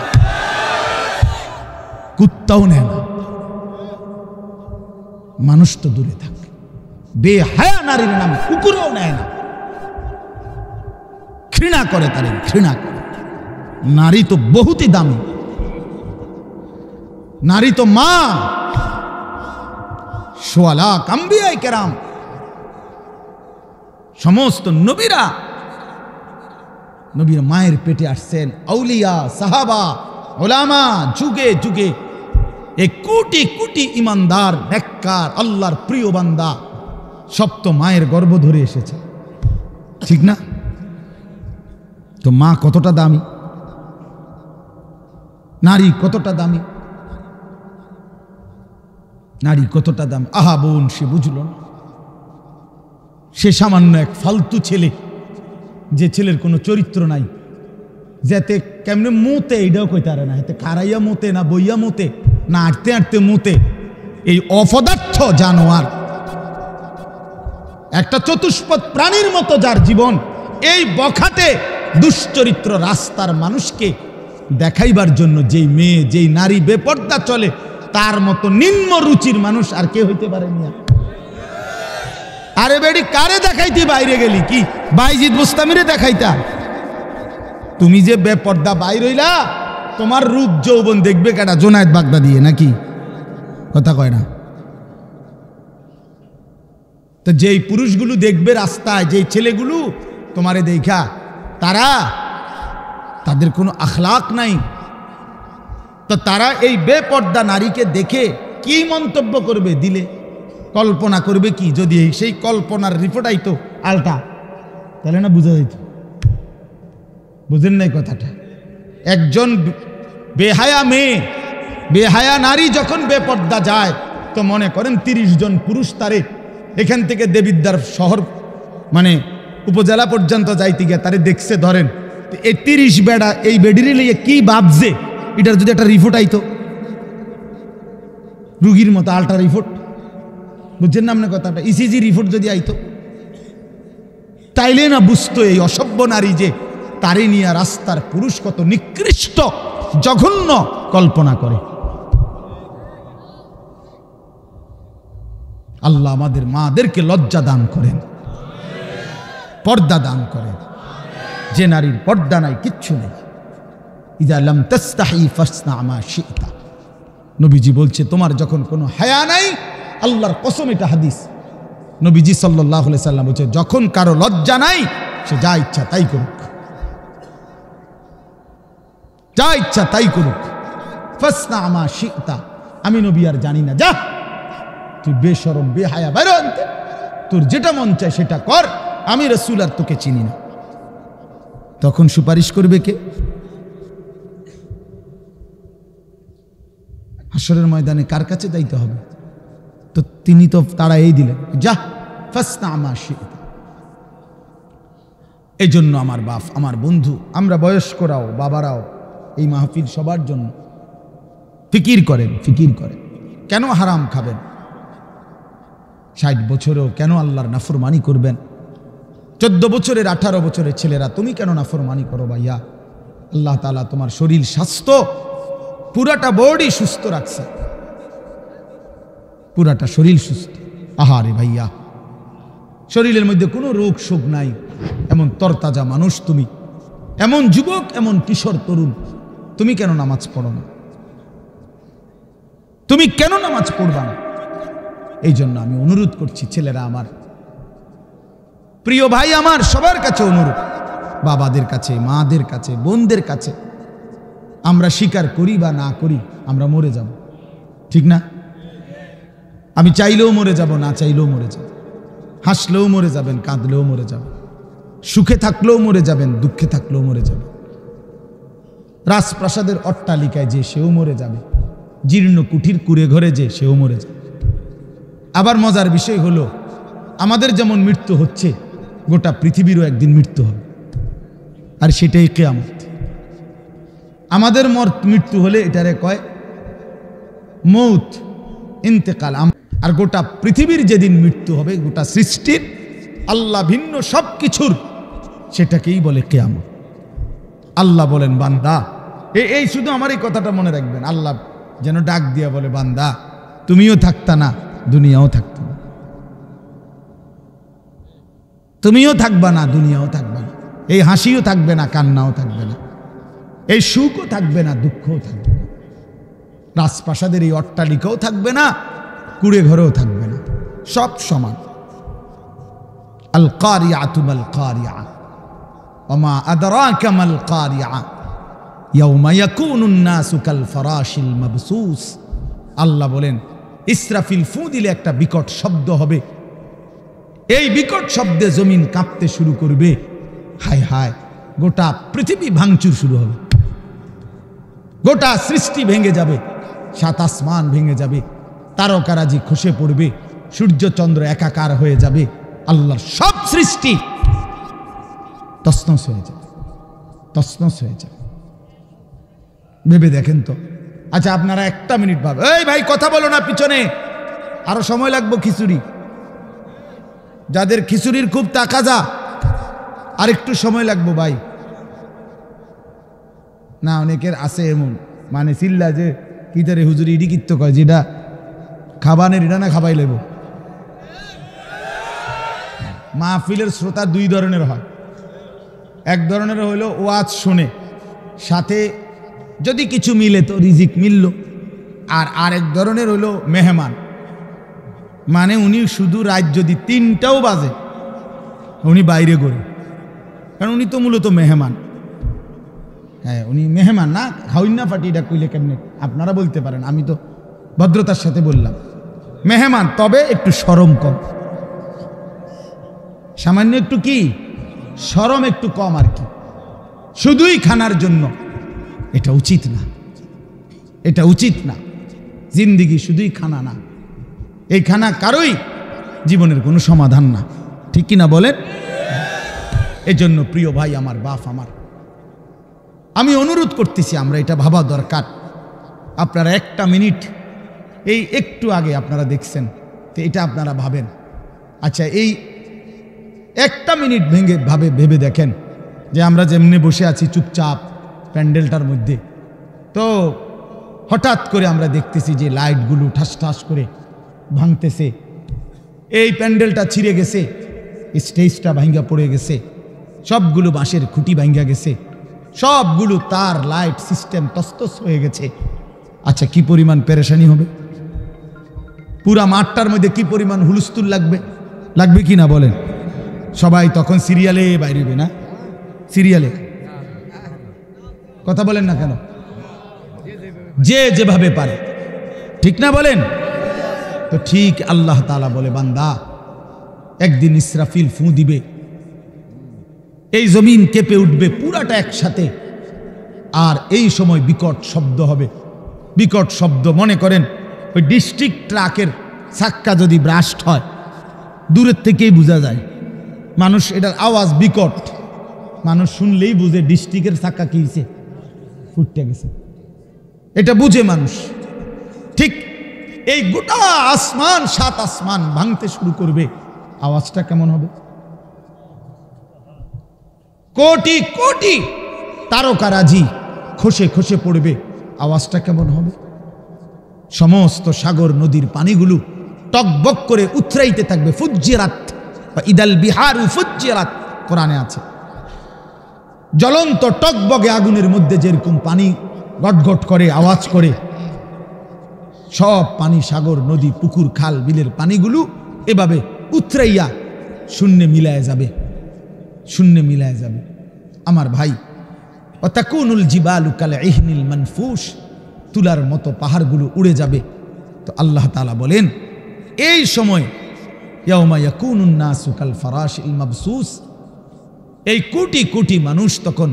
কুত্তাও নেয় না। মানুষ তো দূরে থাকে, বেহায়া নারীর নাম কুকুরও নেয় না, ঘৃণা করে, তাদের ঘৃণা করে। নারী তো বহুতই দামি, নারী তো মা। সোয়া লাখ আম্বিয়ায়ে কেরাম, সমস্ত নবীরা নবীর মায়ের পেটে আসছেন। আউলিয়া, সাহাবা, ওলামা, যুগে যুগে এই কোটি কোটি ইমানদার, নেককার, আল্লাহর প্রিয় বান্দা সব তো মায়ের গর্ভ ধরে এসেছে, ঠিক না? তো মা কতটা দামি, নারী কতটা দামি, নারী কতটা দামি। আহা বোন, সে বুঝল না। সে সামান্য এক ফালতু ছেলে, যে ছেলের কোনো চরিত্র নাই, যাতে কেমনে মুতে এইটাও কইতে পারে না, হাতে খারাইয়া মুতে না, বইয়া মুতে না, আটতে আটতে মুতে। এই অপদার্থ জানোয়ার, একটা চতুষ্পদ প্রাণীর মতো যার জীবন, এই বখাটে দুশ্চরিত্র রাস্তার মানুষকে দেখাইবার জন্য যেই মেয়ে, যেই নারী বেপর্দা চলে, তার মতো নিম্ন রুচির মানুষ আর কে হইতে পারে না। আরে বেডি, কারে দেখাইতে বাইরে গেলি? কি বাইজিদ বুস্তামিরে দেখাইতা? তুমি যে বেপর্দা বাইর হইলা, তোমার রূপ যৌবন দেখবে কেডা? জোনায়েদ বাগদাদি নাকি? কথা কয় না তো। যেই পুরুষগুলো দেখবে রাস্তায়, যেই ছেলেগুলো তোমারে দেখা, তাদের কোনো আখলাক নাই, তো তারা এই বেপর্দা নারীকে দেখে কি মন্তব্য করবে? দিলে কল্পনা করবে কি? যদি সেই কল্পনার রিপোর্ট আইতো আলটা, তাহলে না বুঝা যেত। বুঝেন নাই কথাটা? একজন বেহায়া মেয়ে, বেহায়া নারী যখন বেপর্দা যায়, তো মনে করেন 30 জন পুরুষ তারে এখান থেকে দেবিদ্বার শহর মানে উপজেলা পর্যন্ত যাইতে গিয়ে তারে দেখছে, ধরেন এই 30 বেড়া এই বেডিরে লইয়ে কি ভাবছে, এটার যদি একটা রিপোর্ট আইতো, রুগীর মতো আল্ট্রা রিপোর্ট, বুঝছেন না আপনার কথাটা, ইসিজি রিপোর্ট যদি আইতো, তাইলে না বুঝতো এই অসভ্য নারী যে তারে নিয়ে রাস্তার পুরুষ কত নিকৃষ্ট জঘন্য কল্পনা করে। আল্লাহ আমাদের মাদেরকে লজ্জা দান করেন, পর্দা দান করেন। যে নারীর পর্দা নাই, কিচ্ছু নেই। ইযা লাম তাস্তাহি ফাসনা মা শি'তা, নবীজি বলছে তোমার যখন কোনো হায়া নাই, আল্লাহর কসম এটা হাদিস, নবীজি সাল্লাল্লাহু আলাইহি সাল্লাম বলছে যখন কারো লজ্জা নাই সে যা ইচ্ছা তাই করুক, যা ইচ্ছা তাই করুক। ফাসনা মা শি'তা, আমি নবী আর জানি না, যা তুই বেশরম বেহায়া বাইরে আনতে, তোর যেটা মন চায় সেটা কর, আমি রাসূল আর তোকে চিনি না। তখন সুপারিশ করবে কে? হাসরের ময়দানে কার কাছে যাইতে হবে? তো তিনি তো তারা এই দিলেন, যা ফাসনা মা শি'তা। এই জন্য আমার বাপ, আমার বন্ধু, আমরা বয়স্করাও বাবারাও এই মাহফিল সবার জন্য ফিকির করেন, ফিকির করেন। কেন হারাম খাবেন? 60 বছরেও কেন আল্লাহর নাফরমানি করবেন? 14 বছরের 18 বছরের ছেলেরা তুমি কেন নাফরমানি করো ভাইয়া? আল্লাহ তাআলা তোমার শরীর স্বাস্থ্য পুরাটা বডি সুস্থ রাখছে, পুরাটা শরীর সুস্থ। আহারে ভাইয়া, শরীরের মধ্যে কোনো রোগ শোক নাই, এমন তরতাজা মানুষ তুমি, এমন যুবক, এমন কিশোর তরুণ, তুমি কেন নামাজ পড়ো না? তুমি কেন নামাজ পড়বা না? এই জন্য আমি অনুরোধ করছি, ছেলেরা আমার, প্রিয় ভাই আমার, সবার কাছে অনুরোধ, বাবাদের কাছে, মাদের কাছে, বোনদের কাছে, আমরা স্বীকার করি বা না করি আমরা মরে যাব, ঠিক না? আমি চাইলেও মরে যাব, না চাইলেও মরে যাব। হাসলেও মরে যাবেন, কাঁদলেও মরে যাবেন, সুখে থাকলেও মরে যাবেন, দুঃখে থাকলেও মরে যাবেন। রাজপ্রাসাদের অট্টালিকায় যে সেও মরে যাবে, জীর্ণ কুঠির কুড়ে ঘরে যে সেও মরে যাবে। আবার মজার বিষয় হলো, আমাদের যেমন মৃত্যু হচ্ছে, গোটা পৃথিবীরও একদিন মৃত্যু হবে, আর সেটাই কিয়ামত। আমাদের মৃত্যু হলে এটারে কয় মৌত, ইন্তেকাল। আর গোটা পৃথিবীর যেদিন মৃত্যু হবে, গোটা সৃষ্টির, আল্লাহ ভিন্ন সব কিছুর, সেটাকেই বলে কিয়ামত। আল্লাহ বলেন, বান্দা, এই শুধু আমার এই কথাটা মনে রাখবেন, আল্লাহ যেন ডাক দিয়া বলে, বান্দা তুমিও থাকতা না, দুনিয়াও থাকতো না, তুমিও থাকবা না, দুনিয়াও থাকবে না, এই হাসিও থাকবে না, কান্নাও থাকবে না, এই সুখও থাকবে না, দুঃখও থাকবে না, রাজপ্রাসাদের এই অট্টালিকাও থাকবে না, কুড়ে ঘরেও থাকবে না, সব সমান। আল কারিআতু মাল কারিআ ওয়া মা আদরাকা মাল কারিআ ইয়াউমা ইয়াকুনুন নাসু কাল ফারাশিল মাবসুস। আল্লাহ বলেন, ইসরাফিল ফু দিলে একটা বিকট শব্দ হবে, এই বিকট শব্দে জমিন কাঁপতে শুরু করবে, হায় হায়, গোটা পৃথিবী ভাঙচুর শুরু হবে, গোটা সৃষ্টি ভেঙে যাবে, 7 আসমান ভেঙে যাবে, তারকারাজি খসে পড়বে, সূর্য চন্দ্র একাকার হয়ে যাবে, আল্লাহর সব সৃষ্টি তছনছ হয়ে যাবে, তছনছ হয়ে যাবে। ভেবে দেখেন তো। আচ্ছা, আপনারা একটা মিনিট ভাবে, এই ভাই কথা বলো না, পিছনে আরো সময় লাগবে খিচুড়ি, যাদের খিচুড়ির খুব তাকাজা, আর একটু সময় লাগবো ভাই। না, অনেকের আছে এমন, মানে চিল্লা যে কি তারে হুজুরি ইডি কিত্ত কয়, যেটা খাবানের এটা না খাবাই লেব। মাহফিলের শ্রোতা 2 ধরনের হয়, এক ধরনের হইলো ওয়াজ শুনে, সাথে যদি কিছু মিলে তো রিজিক মিলল, আর আরেক ধরনের হইলো মেহমান, মানে উনি শুধু রাত যদি 3টাও বাজে উনি বাইরে করে, কারণ উনি তো মূলত মেহমান। হ্যাঁ, উনি মেহমান না, খাউইনা ফাটি, এটা কইলে কেমনে আপনারা বলতে পারেন, আমি তো ভদ্রতার সাথে বললাম মেহমান, তবে একটু শরম কম, সামান্য একটু কি শরম একটু কম আর কি, শুধুই খানার জন্য, এটা উচিত না, এটা উচিত না। জিন্দিগি শুধুই খানা না, এই খানা কারোই জীবনের কোনো সমাধান না, ঠিক কিনা বলেন? এই জন্য প্রিয় ভাই আমার, বাপ আমার, আমি অনুরোধ করতেছি, আমরা এটা ভাবা দরকার। আপনারা একটা মিনিট, এই একটু আগে আপনারা দেখছেন, তো এটা আপনারা ভাবেন। আচ্ছা, এই একটা মিনিট ভেবে দেখেন যে আমরা যেমনি বসে আছি চুপচাপ প্যান্ডেলটার মধ্যে, তো হঠাৎ করে আমরা দেখতেছি যে লাইটগুলো ঠাস ঠাস করে ভাঙতেছে, এই প্যান্ডেলটা ছিঁড়ে গেছে, স্টেজটা ভাঙ্গা পড়ে গেছে, সবগুলো বাঁশের খুঁটি ভাঙ্গা গেছে, সবগুলো তার লাইট সিস্টেম তস্তস হয়ে গেছে। আচ্ছা, কি পরিমাণ পেরেশানি হবে? পুরা মাঠটার মধ্যে কি পরিমাণ হুলস্থুল লাগবে কি না বলেন? সবাই তখন সিরিয়ালে বাইরেবে না? সিরিয়ালে কথা বলেন না কেন? যে যেভাবে পারে, ঠিক না বলেন? তো ঠিক আল্লাহ তাআলা বলে, বান্দা একদিন ইসরাফিল ফু দিবে, এই জমিন কেঁপে উঠবে পুরাটা একসাথে, আর এই সময় বিকট শব্দ হবে। বিকট শব্দ, মনে করেন ওই ডিস্ট্রিক্ট ট্রাকের চাক্কা যদি ব্রাস্ট হয়, দূরের থেকেই বোঝা যায়, মানুষ এটার আওয়াজ বিকট, মানুষ শুনলেই বুঝে ডিস্ট্রিক্টের চাক্কা কি হয়েছে, ফুটতে গেছে, এটা বুঝে মানুষ। ঠিক এই গোটা আসমান, 7 আসমান ভাঙতে শুরু করবে, আওয়াজটা কেমন হবে? কোটি কোটি তারকারাজি খসে খসে পড়বে, আওয়াজটা কেমন হবে? সমস্ত সাগর নদীর পানিগুলো টকবক করে উথরাইতে থাকবে। ফুজ্জিরাত বা ইদাল বিহারু ফুজ্জিরাত কোরআনে আছে। জ্বলন্ত টকবগে আগুনের মধ্যে যেরকম পানি গটগট করে আওয়াজ করে, সব পানি, সাগর নদী পুকুর খাল বিলের পানিগুলো এভাবে উথরাইয়া শূন্যে মিলায় যাবে, শূন্যে মিলায় যাবে। আমার ভাই, ওয়াতাকুনুল জিবালু কাল ইহনিল মানফুস, তুলার মতো পাহাড়গুলো উড়ে যাবে। তো আল্লাহ তাআলা বলেন, এই সময় ইয়াউমা ইয়াকুনুন নাসু কাল ফারাশিল মাবসুস, এই কোটি কোটি মানুষ তখন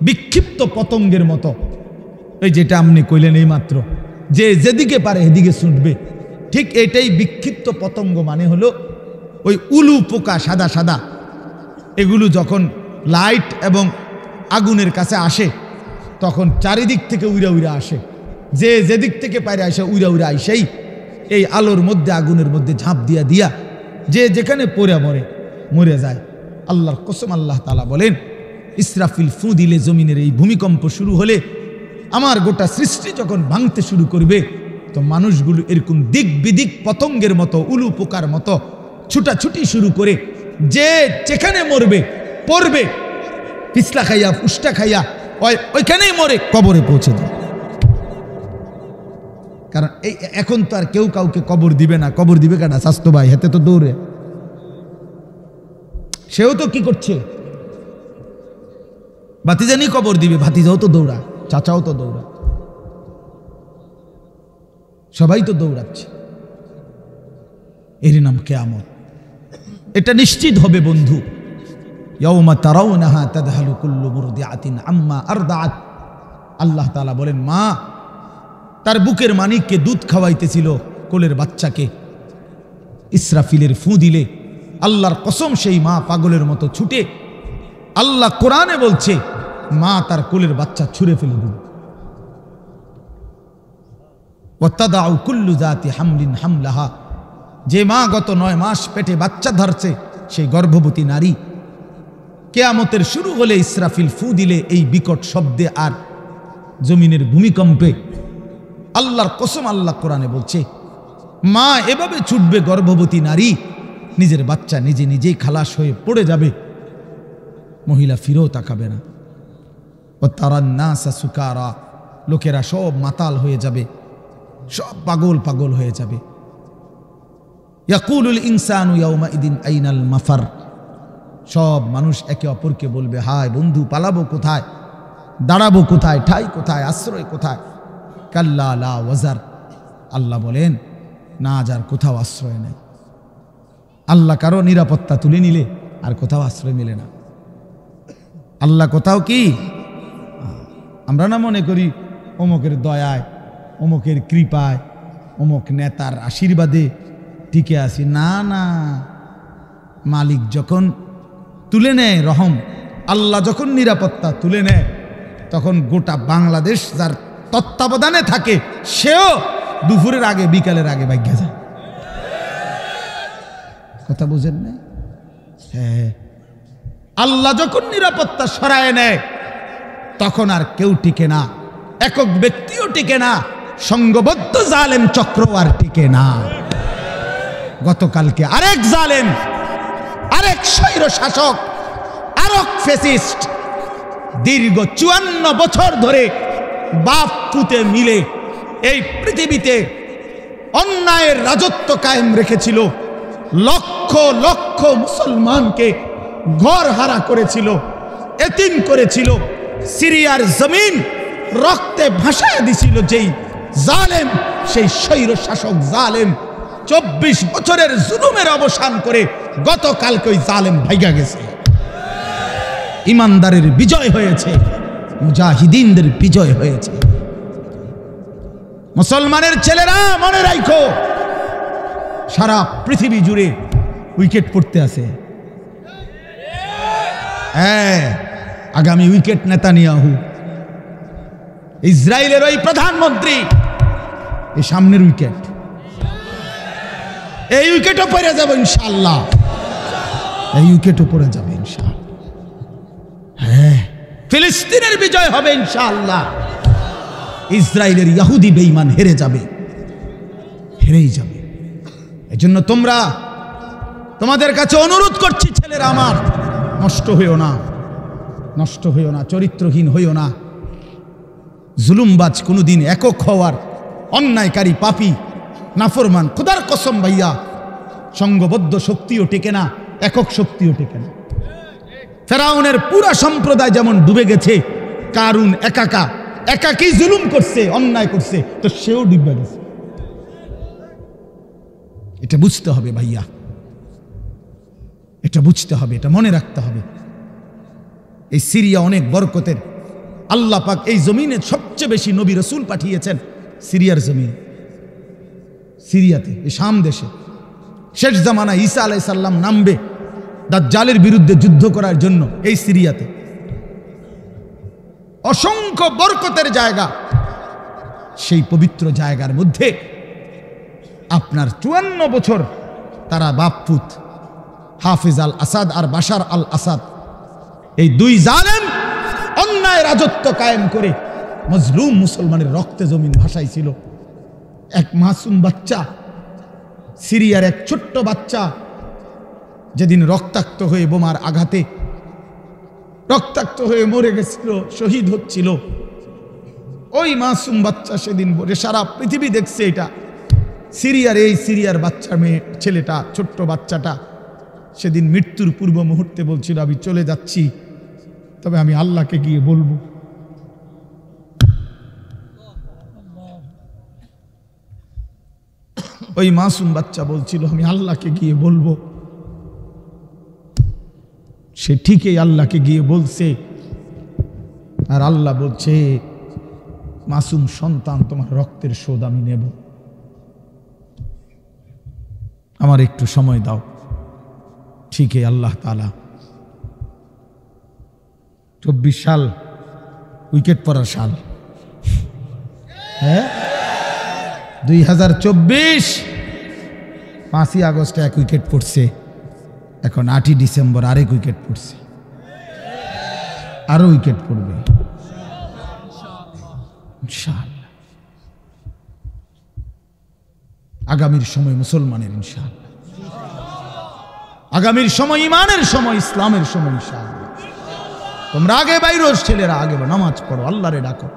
বিক্ষিপ্ত পতঙ্গের মতো, এই যেটা আপনি কইলেন এই মাত্র, যে যেদিকে পারে এদিকে ছুটবে, ঠিক এটাই বিক্ষিপ্ত পতঙ্গ মানে হলো ওই উলু পোকা সাদা সাদা, এগুলো যখন লাইট এবং আগুনের কাছে আসে তখন চারিদিক থেকে উইরা উইরা আসে, যে যেদিক থেকে পারে আসে উইরা উইরা আইসেই এই আলোর মধ্যে আগুনের মধ্যে ঝাঁপ দিয়া দিয়া যে যেখানে পড়ে মরে যায়। আল্লাহর কসম, আল্লাহ তাআলা বলেন, ইসরাফিল ফু দিলে জমিনের এই ভূমিকম্প শুরু হলে, আমার গোটা সৃষ্টি যখন ভাঙতে শুরু করবে, তো মানুষগুলো এরকম দিক বিদিক পতঙ্গের মতো, উলু পোকার মতো ছুটাছুটি শুরু করে, যে যেখানে মরবে পড়বে, পিছলা খাইয়া ফুসটা খাইয়া ওইখানেই মরে কবরে পৌঁছে দেবে। কারণ এই এখন তো আর কেউ কাউকে কবর দিবে না। কবর দিবে কাটা? স্বাস্থ্য ভাই হাতে তো দৌড়ে, সেও তো কি করছে, ভাতিজানি কবর দিবে, ভাতিজাও তো দৌড়া, চাচাও তো দৌড়া, সবাই তো দৌড়াচ্ছে। এর নাম কিয়ামত। এটা নিশ্চিত হবে বন্ধু। ইয়াউমা তারাউনাহা তাযহালু কুল্লু মুরদিআতিন আম্মা আরদাআত। আল্লাহ তাআলা বলেন, মা তার বুকের মানিককে দুধ খাওয়াইতেছিল, কোলের বাচ্চাকে, ইসরাফিলের ফু দিলে আল্লাহর কসম সেই মা পাগলের মতো ছুটে, আল্লাহ কোরআনে বলছে, মা তার কোলের বাচ্চা ছুঁড়ে ফেলে দিল। ওয়াতাদাউ কুল্লু যাতি হামলিন হামলাহা, যে মা গত 9 মাস পেটে বাচ্চা ধরছে, সেই গর্ভবতী নারী কিয়ামতের শুরু হলে ইসরাফিল ফু দিলে এই বিকট শব্দে আর জমিনের ভূমিকম্পে, আল্লাহর কসম আল্লাহ কোরআনে বলছে, মা এভাবে ছুটবে, গর্ভবতী নারী নিজের বাচ্চা নিজে নিজেই খালাস হয়ে পড়ে যাবে, মহিলা ফিরেও তাকাবে না। ও তারান নাসা সুকারা, লোকেরা সব মাতাল হয়ে যাবে, সব পাগল পাগল হয়ে যাবে। ইয়াকুলুল ইনসানু ইয়াউমাইদিন আইনাল মাফার, সব মানুষ একে অপরকে বলবে, হায় বন্ধু, পালাবো কোথায়, দাঁড়াবো কোথায়, ঠাই কোথায়, আশ্রয় কোথায়? কাল্লা লা ওয়াজার, আল্লাহ বলেন, না যার কোথাও আশ্রয় নেই। আল্লাহ কারো নিরাপত্তা তুলে নিলে আর কোথাও আশ্রয় মেলে না। আল্লাহ কোথাও কি, আমরা না মনে করি অমুকের দয়ায়, অমুকের কৃপায়, অমুক নেতার আশীর্বাদে টিকে আসি। না না, মালিক যখন তুলে নেয় রহম, আল্লাহ যখন নিরাপত্তা তুলে নেয়, তখন গোটা বাংলাদেশ যার তত্ত্বাবধানে থাকে সেও দুপুরের আগে বিকালের আগে ভাগ্যা যায়। কথা বুঝেন না? হ্যাঁ, আল্লাহ যখন নিরাপত্তা সরায় নেয় তখন আর কেউ টিকে না, একক ব্যক্তিও টিকে না, সংঘবদ্ধ জালেম চক্র আর টিকে না। গতকালকে আরেক জালেম, আরেক স্বৈর শাসক, আরেক ফ্যাসিস্ট দীর্ঘ 54 বছর ধরে বাপ পুতে মিলে এই পৃথিবীতে অন্যায়ের রাজত্ব কায়েম রেখেছিল, লক্ষ লক্ষ মুসলমানকে ঘর হারা করেছিল, এতিম করেছিল, সিরিয়ার জমিন রক্তে ভাসায় দিছিল। যেই জালেম, সেই স্বৈর শাসক জালেম 24 বছরের জুলুমের অবসান করে গতকালকে ওই জালেম ভাইগা গেছে। ইমানদারের বিজয় হয়েছে, মুজাহিদিনদের বিজয় হয়েছে। মুসলমানের ছেলেরা মনে রাখো, সারা পৃথিবী জুড়ে উইকেট পড়তে আছে। হ্যাঁ, আগামী উইকেট নেতানিয়াহু, ইসরায়েলের ওই প্রধানমন্ত্রী, এই সামনের উইকেট, এই উইকেটও পড়ে যাবে ইনশাআল্লাহ, এই উইকেটও পড়ে যাবে ইনশাআল্লাহ। হ্যাঁ, ফিলিস্তিনের বিজয় হবে ইনশাআল্লাহ। ইসরায়েলের ইহুদি বেঈমান হেরে যাবে, হেরেই যাবে। এজন্য তোমাদের কাছে অনুরোধ করছি, ছেলেরা আমার, নষ্ট হইও না, নষ্ট হইও না, চরিত্রহীন হইও না। জুলুমবাজ কোনোদিন একক হওয়ার, অন্যায়কারী পাপী নাফরমান, খোদার কসম ভাইয়া, সংঘবদ্ধ শক্তিও টেকে না, একক শক্তিও টেকে না। ফেরাউনের পুরা সম্প্রদায় যেমন ডুবে গেছে, কারুন একাকী জুলুম করছে, অন্যায় করছে, তো সেও ডুবে গেছে। এটা বুঝতে হবে ভাইয়া, এটা বুঝতে হবে, এটা মনে রাখতে হবে। এই সিরিয়া অনেক বরকতের, আল্লাহ পাক এই জমিনে সবচেয়ে বেশি নবী রাসূল পাঠিয়েছেন সিরিয়ার জমিন, সিরিয়াতে, এই শাম দেশে। শেষ জামানায় ঈসা আলাইহিস সালাম নামবে দাজ্জালের বিরুদ্ধে যুদ্ধ করার জন্য এই সিরিয়াতে। অসংখ্য বরকতের জায়গা, সেই পবিত্র জায়গার মধ্যে আপনার 54 বছর তারা বাপপুত হাফিজ আল আসাদ আর বাশার আল আসাদ, এই দুই জালেম অন্যায় রাজত্ব কায়েম করে মজলুম মুসলমানের রক্তে জমিন ভাসাইছিল। এক মাসুম বাচ্চা, সিরিয়ার এক ছোট্ট বাচ্চা, যেদিন রক্তাক্ত হয়ে বোমার আঘাতে রক্তাক্ত হয়ে মরে গেছিল, শহীদ হচ্ছিল, ওই মাসুম বাচ্চা সেদিন সারা পৃথিবী দেখছে এটা। সিরিয়ার বাচ্চা মেয়ে ছেলেটা, ছোট্ট বাচ্চাটা সেদিন মৃত্যুর পূর্ব মুহূর্তে বলছিল, আমি চলে যাচ্ছি, তবে আমি আল্লাহকে গিয়ে বলবো। ওই মাসুম বাচ্চা বলছিল, আমি আল্লাহকে গিয়ে বলবো। সে ঠিকই আল্লাহকে গিয়ে বলছে, আর আল্লাহ বলছে, মাসুম সন্তান, তোমার রক্তের শোধ আমি নেব, আমার একটু সময় দাও। ঠিকই আল্লাহ তাআলা 24 সাল উইকেট পড়ার সাল, হ্যাঁ 2024 5ই আগস্টে এক উইকেট পড়ছে, এখন 8ই ডিসেম্বর আরেক উইকেট পড়ছে, আরো উইকেট পড়বে ইনশাআল্লাহ। আগামীর সময় মুসলমানের ইনশাআল্লাহ, আগামীর সময় ইমানের সময়, ইসলামের সময় ইনশাআল্লাহ। তোমরা আগে বাইরো, ছেলেরা আগে নামাজ পড়ো, আল্লাহরে ডাকো,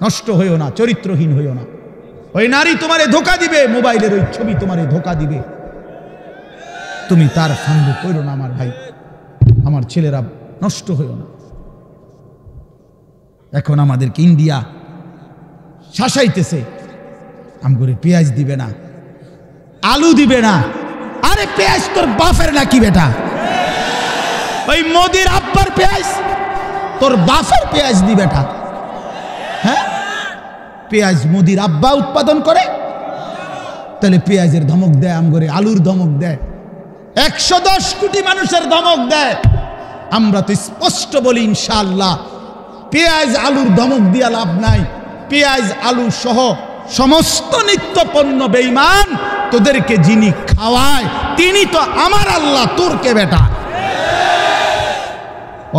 নষ্ট হইও না, চরিত্রহীন হইও না। ওই নারী তোমারে ধোকা দিবে, মোবাইলের ওই ছবি তোমারে ধোকা দিবে, তুমি তার ফান্দে পড়ো না আমার ভাই, আমার ছেলেরা, নষ্ট হইও না। এখন আমাদেরকে ইন্ডিয়া শাসাইতেছে, আমগরে পেঁয়াজ দিবে না, আলু দিবে না। আরে পেঁয়াজ তোর বাপের নাকি বেটা? ওই মোদির আব্বার পেঁয়াজ তোর বাপের পেঁয়াজ দি বেটা? হ্যাঁ, পেঁয়াজ মোদির আব্বা উৎপাদন করে, তাহলে পেঁয়াজের ধমক দেয় আমগরে, আলুর ধমক দেয়, 110 কোটি মানুষের ধমক দেয়। আমরা তো স্পষ্ট বলি ইনশাআল্লাহ, পেঁয়াজ আলুর ধমক দিয়া লাভ নাই। পেঁয়াজ আলু সহ সমস্ত নিত্য পণ্য বেঈমান, তোদেরকে যিনি খাওয়ায় তিনি তো আমার আল্লাহ, তোর কে বেটা?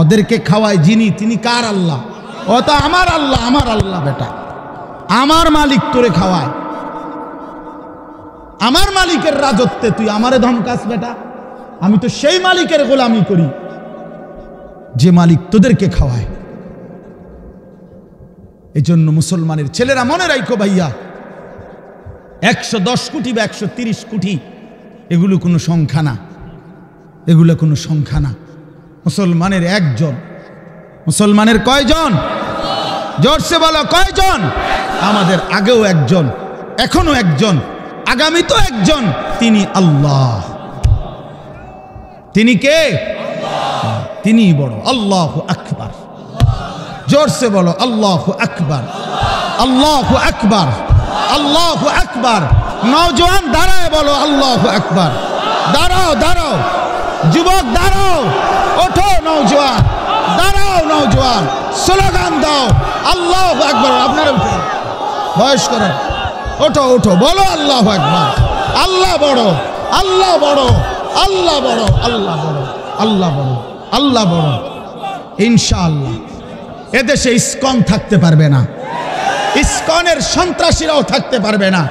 ওদেরকে খাওয়ায় যিনি, তিনি কার আল্লাহ? ও তো আমার আল্লাহ, আমার আল্লাহ বেটা, আমার মালিক তোরে খাওয়ায়। আমার মালিকের রাজত্বে তুই আমারে ধমকাস বেটা? আমি তো সেই মালিকের গোলামি করি যে মালিক তোদেরকে খাওয়ায়। এই জন্য মুসলমানের ছেলেরা মনে রাখো ভাইয়া, 110 কোটি বা 130 কোটি এগুলো কোনো সংখ্যা না, এগুলো কোনো সংখ্যা না। মুসলমানের একজন। মুসলমানের কয়জন? জোরসে বলো কয়জন? আমাদের আগেও একজন, এখনো একজন, আগামী তো একজন, তিনি আল্লাহ। তিনি কে? তিনি বড়। আল্লাহু আকবার। জোরসে বলো আল্লাহু আকবার, আল্লাহু আকবার, আল্লাহু আকবার। নওজোয়ান দাঁড়ায় বলো আল্লাহু আকবার। দাঁড়াও, দাঁড়াও যুবক, দাঁড়াও, ওঠো নওজোয়ান, দাঁড়াও নওজোয়ান, স্লোগান দাও আল্লাহু আকবার। আপনারা উঠেন, বয়স্করা ওঠো, ওঠো, বলো আল্লাহু আকবার। আল্লাহ বড়, আল্লাহ বড়, আল্লাহ বড়, আল্লাহ বড়, আল্লাহ বড়, আল্লাহ বড়। ইনশাআল্লাহ এদেশে ইসকন থাকতে পারবে না, ইসকনের সন্ত্রাসীরাও থাকতে পারবে না।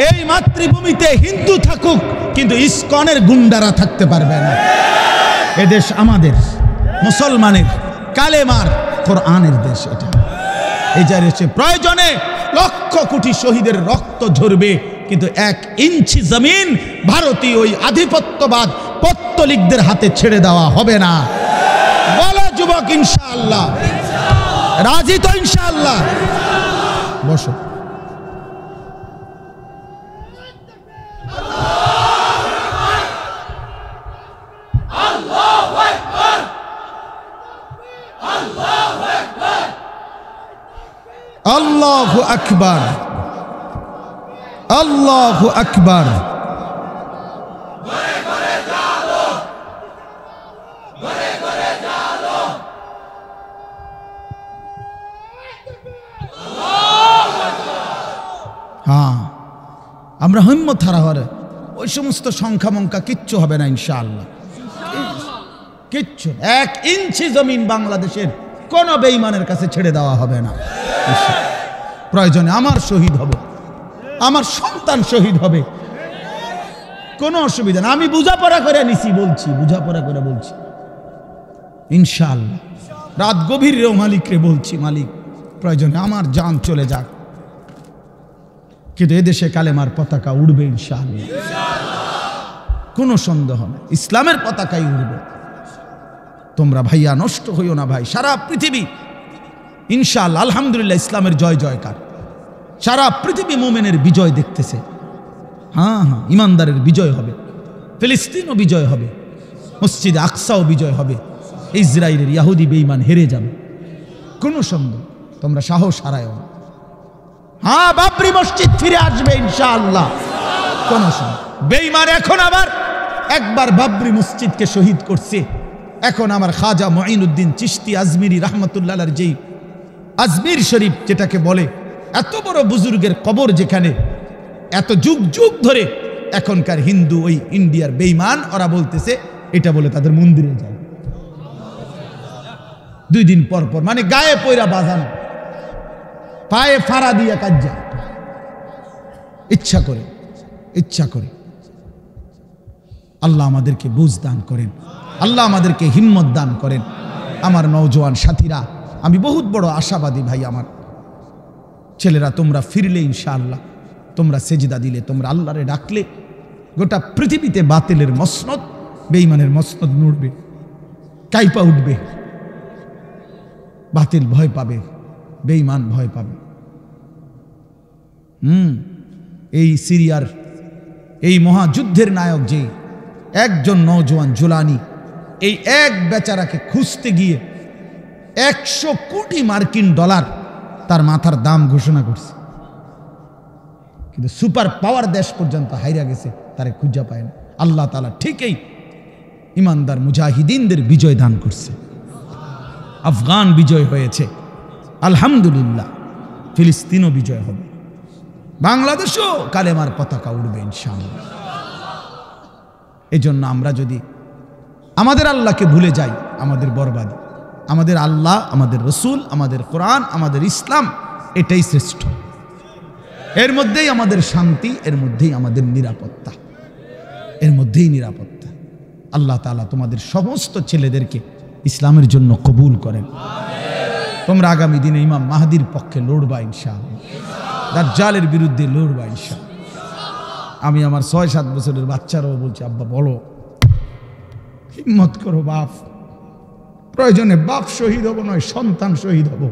এই মাতৃভূমিতে হিন্দু থাকুক, কিন্তু ইসকনের গুন্ডারা থাকতে পারবে না। এদেশ আমাদের, মুসলমানের, কালেমার, কোরআনের দেশ। এটা এই যাচ্ছে প্রয়োজনে লক্ষ কোটি শহীদের রক্ত ঝরবে, কিন্তু 1 ইঞ্চি জমিন ভারতীয় ওই আধিপত্যবাদ পত্তলিকদের হাতে ছেড়ে দেওয়া হবে না। বলো যুবক ইনশাআল্লাহ, রাজি তো ইনশাআল্লাহ? বসো। আল্লাহু আকবার, আল্লাহু আকবার। হ্যাঁ, আমরা হিম্মত হারা হরে ওই সমস্ত সংখ্যা মঙ্কা কিচ্ছু হবে না ইনশাআল্লাহ, কিচ্ছু। 1 ইঞ্চি জমিন বাংলাদেশের কোন বেঈমানের কাছে ছেড়ে দেওয়া হবে না। প্রয়োজনে আমার শহীদ হবে, আমার সন্তান শহীদ হবে, কোনো অসুবিধা না। আমি বুঝাপড়া করে নিছি, বলছি বুঝাপড়া করে বলছি ইনশাআল্লাহ। রাত গভীরেও মালিকরে বলছি, মালিক প্রয়োজনে আমার জান চলে যাক, কিন্তু এদেশে কালেমার পতাকা উড়বে ইনশাআল্লাহ, কোনো সন্দেহ নেই, ইসলামের পতাকাই উড়বে। তোমরা ভাইয়া নষ্ট হইও না ভাই। সারা পৃথিবী ইনশাআল্লাহ আলহামদুলিল্লাহ ইসলামের জয় জয়কার, সারা পৃথিবী মোমেনের বিজয় দেখতেছে। হ্যাঁ হ্যাঁ, ইমানদারের বিজয় হবে, ফিলিস্তিনও বিজয় হবে, মসজিদে আকসাও বিজয় হবে, ইসরায়েলের ইহুদি বেঈমান হেরে যাবে, কোনো সন্দেহ। তোমরা সাহস হারায়ও না। হ্যাঁ, বাবরি মসজিদ ফিরে আসবে ইনশাআল্লাহ, কোনো সন্দেহ। বেঈমান এখন আবার একবার বাবরি মসজিদকে শহীদ করছে, এখন আমার খাজা মুঈনুদ্দিন চিশতি আজমিরি রাহমাতুল্লাহ আলাইহির যেই আজমির শরীফ যেটাকে বলে, এত বড় বুজুর্গের কবর, যেখানে এত যুগ যুগ ধরে এখনকার হিন্দু ওই ইন্ডিয়ার বেঈমান ওরা বলতেছে এটা বলে তাদের মন্দিরে যায় 2 দিন পর পর, মানে গায়ে পয়রা বাজানো, পায়ে ফাড়া দিয়ে কাজ যায়, ইচ্ছা করে, ইচ্ছা করে। আল্লাহ আমাদেরকে বুঝ দান করেন, আল্লাহ আমাদেরকে হিম্মত দান করেন। আমার নওজোয়ান সাথীরা, আমি বহুত বড় আশাবাদী ভাই, আমার ছেলেরা, তোমরা ফিরলে ইনশাআল্লাহ, তোমরা সেজদা দিলে, তোমরা আল্লাহরে ডাকলে, গোটা পৃথিবীতে বাতিলের মসনদ, বেঈমানের মসনদ নড়বে, কাইপা উঠবে। বাতিল ভয় পাবে, বেঈমান ভয় পাবে। এই সিরিয়ার এই মহাযুদ্ধের নায়ক যে একজন নওজোয়ান জুলানি, এই এক বেচারাকে খুঁজতে গিয়ে 100 কোটি মার্কিন ডলার তার মাথার দাম ঘোষণা করছে, কিন্তু সুপার পাওয়ার দেশ পর্যন্ত হাইরা গেছে, তারে খুঁজা পায় না। আল্লাহ তাআলা ঠিকই ইমানদার মুজাহিদিনদের বিজয় দান করছে। আফগান বিজয় হয়েছে, আলহামদুলিল্লাহ ফিলিস্তিনও বিজয় হবে, বাংলাদেশও কালেমার পতাকা উড়বে ইনশাআল্লাহ। এই জন্য আমরা যদি আমাদের আল্লাহকে ভুলে যাই, আমাদের বরবাদি। আমাদের আল্লাহ, আমাদের রসুল, আমাদের কোরআন, আমাদের ইসলাম, এটাই শ্রেষ্ঠ। এর মধ্যেই আমাদের শান্তি, এর মধ্যেই আমাদের নিরাপত্তা, এর মধ্যেই নিরাপত্তা। আল্লাহ তাআলা তোমাদের সমস্ত ছেলেদেরকে ইসলামের জন্য কবুল করেন। তোমরা আগামী দিনে ইমাম মাহদির পক্ষে লড়বা ইনশাআল্লাহ, দাজ্জালের বিরুদ্ধে লড়বা ইনশাআল্লাহ। আমি আমার ৬-৭ বছরের বাচ্চারাও বলছি, আব্বা বলো, হিম্মত করো বাপ, প্রয়োজনে বাপ শহীদ হব নয় সন্তান শহীদ হব,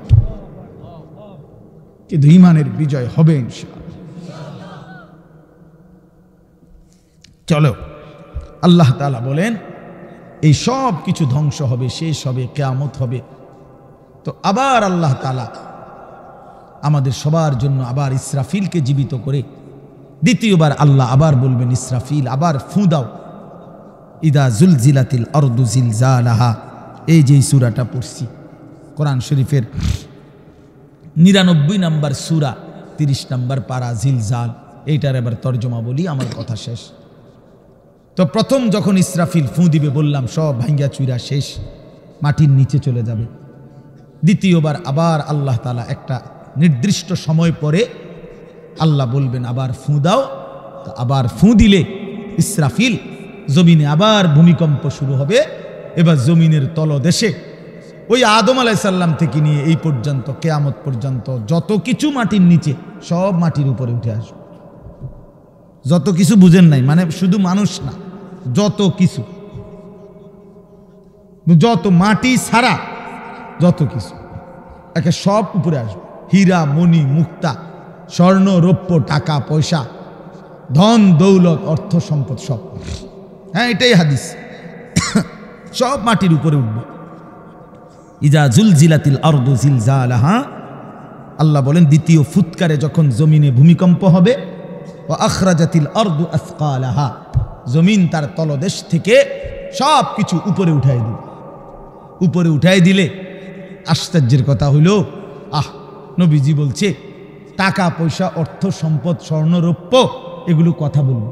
কিন্তু ইমানের বিজয় হবে ইনশাআল্লাহ। চলো, আল্লাহ তাআলা বলেন এই সব কিছু ধ্বংস হবে, শেষ হবে, কিয়ামত হবে। তো আবার আল্লাহ তাআলা আমাদের সবার জন্য আবার ইসরাফিলকে জীবিত করে দ্বিতীয়বার আল্লাহ আবার বলবেন, ইসরাফিল আবার ফু দাও। ইদা জুলজিলাতিল আরদু জিলজালাহা, এই যে সূরাটা পড়ছি কোরআন শরীফের ৯৯ নম্বর সূরা ৩০ নম্বর পারা, জিলজাল। এইটার এবার তর্জমা বলি, আমার কথা শেষ। তো প্রথম যখন ইসরাফিল ফু দিবে বললাম সব ভাঙ্গা চুইরা শেষ, মাটির নিচে চলে যাবে। দ্বিতীয়বার আবার আল্লাহ তাআলা একটা নির্দিষ্ট সময় পরে আল্লাহ বলবেন আবার ফু দাও। তো আবার ফু দিলে ইসরাফিল জমিনে আবার ভূমিকম্প শুরু হবে। এবার জমিনের তলদেশে ওই আদম আলাইহিস সালাম থেকে নিয়ে এই পর্যন্ত কিয়ামত পর্যন্ত যত কিছু মাটির নিচে সব মাটির উপরে উঠে আসবে। যত কিছু বুঝেন নাই, মানে শুধু মানুষ না, যত কিছু, যত মাটি ছাড়া যত কিছু একে সব উপরে আসবে। হীরা মণি মুক্তা, স্বর্ণ রৌপ্য, টাকা পয়সা, ধন দৌলত, অর্থ সম্পদ সব। হ্যাঁ, এটাই হাদিস, সব মাটির উপরে উঠবে। ইজা জুলজিলাতিল আরদু জিলজালাহা, আল্লাহ বলেন দ্বিতীয় ফুৎকারে যখন জমিনে ভূমিকম্প হবে, ওয়া আখরাজাতিল আরদু আসকালাহা, জমিন তার তলদেশ থেকে সব কিছু উপরে উঠাই দিবে। উপরে উঠাই দিলে আশ্চর্যের কথা হইল, নবীজি বলছে টাকা পয়সা, অর্থ সম্পদ, স্বর্ণ রৌপ্য এগুলো কথা বলবে।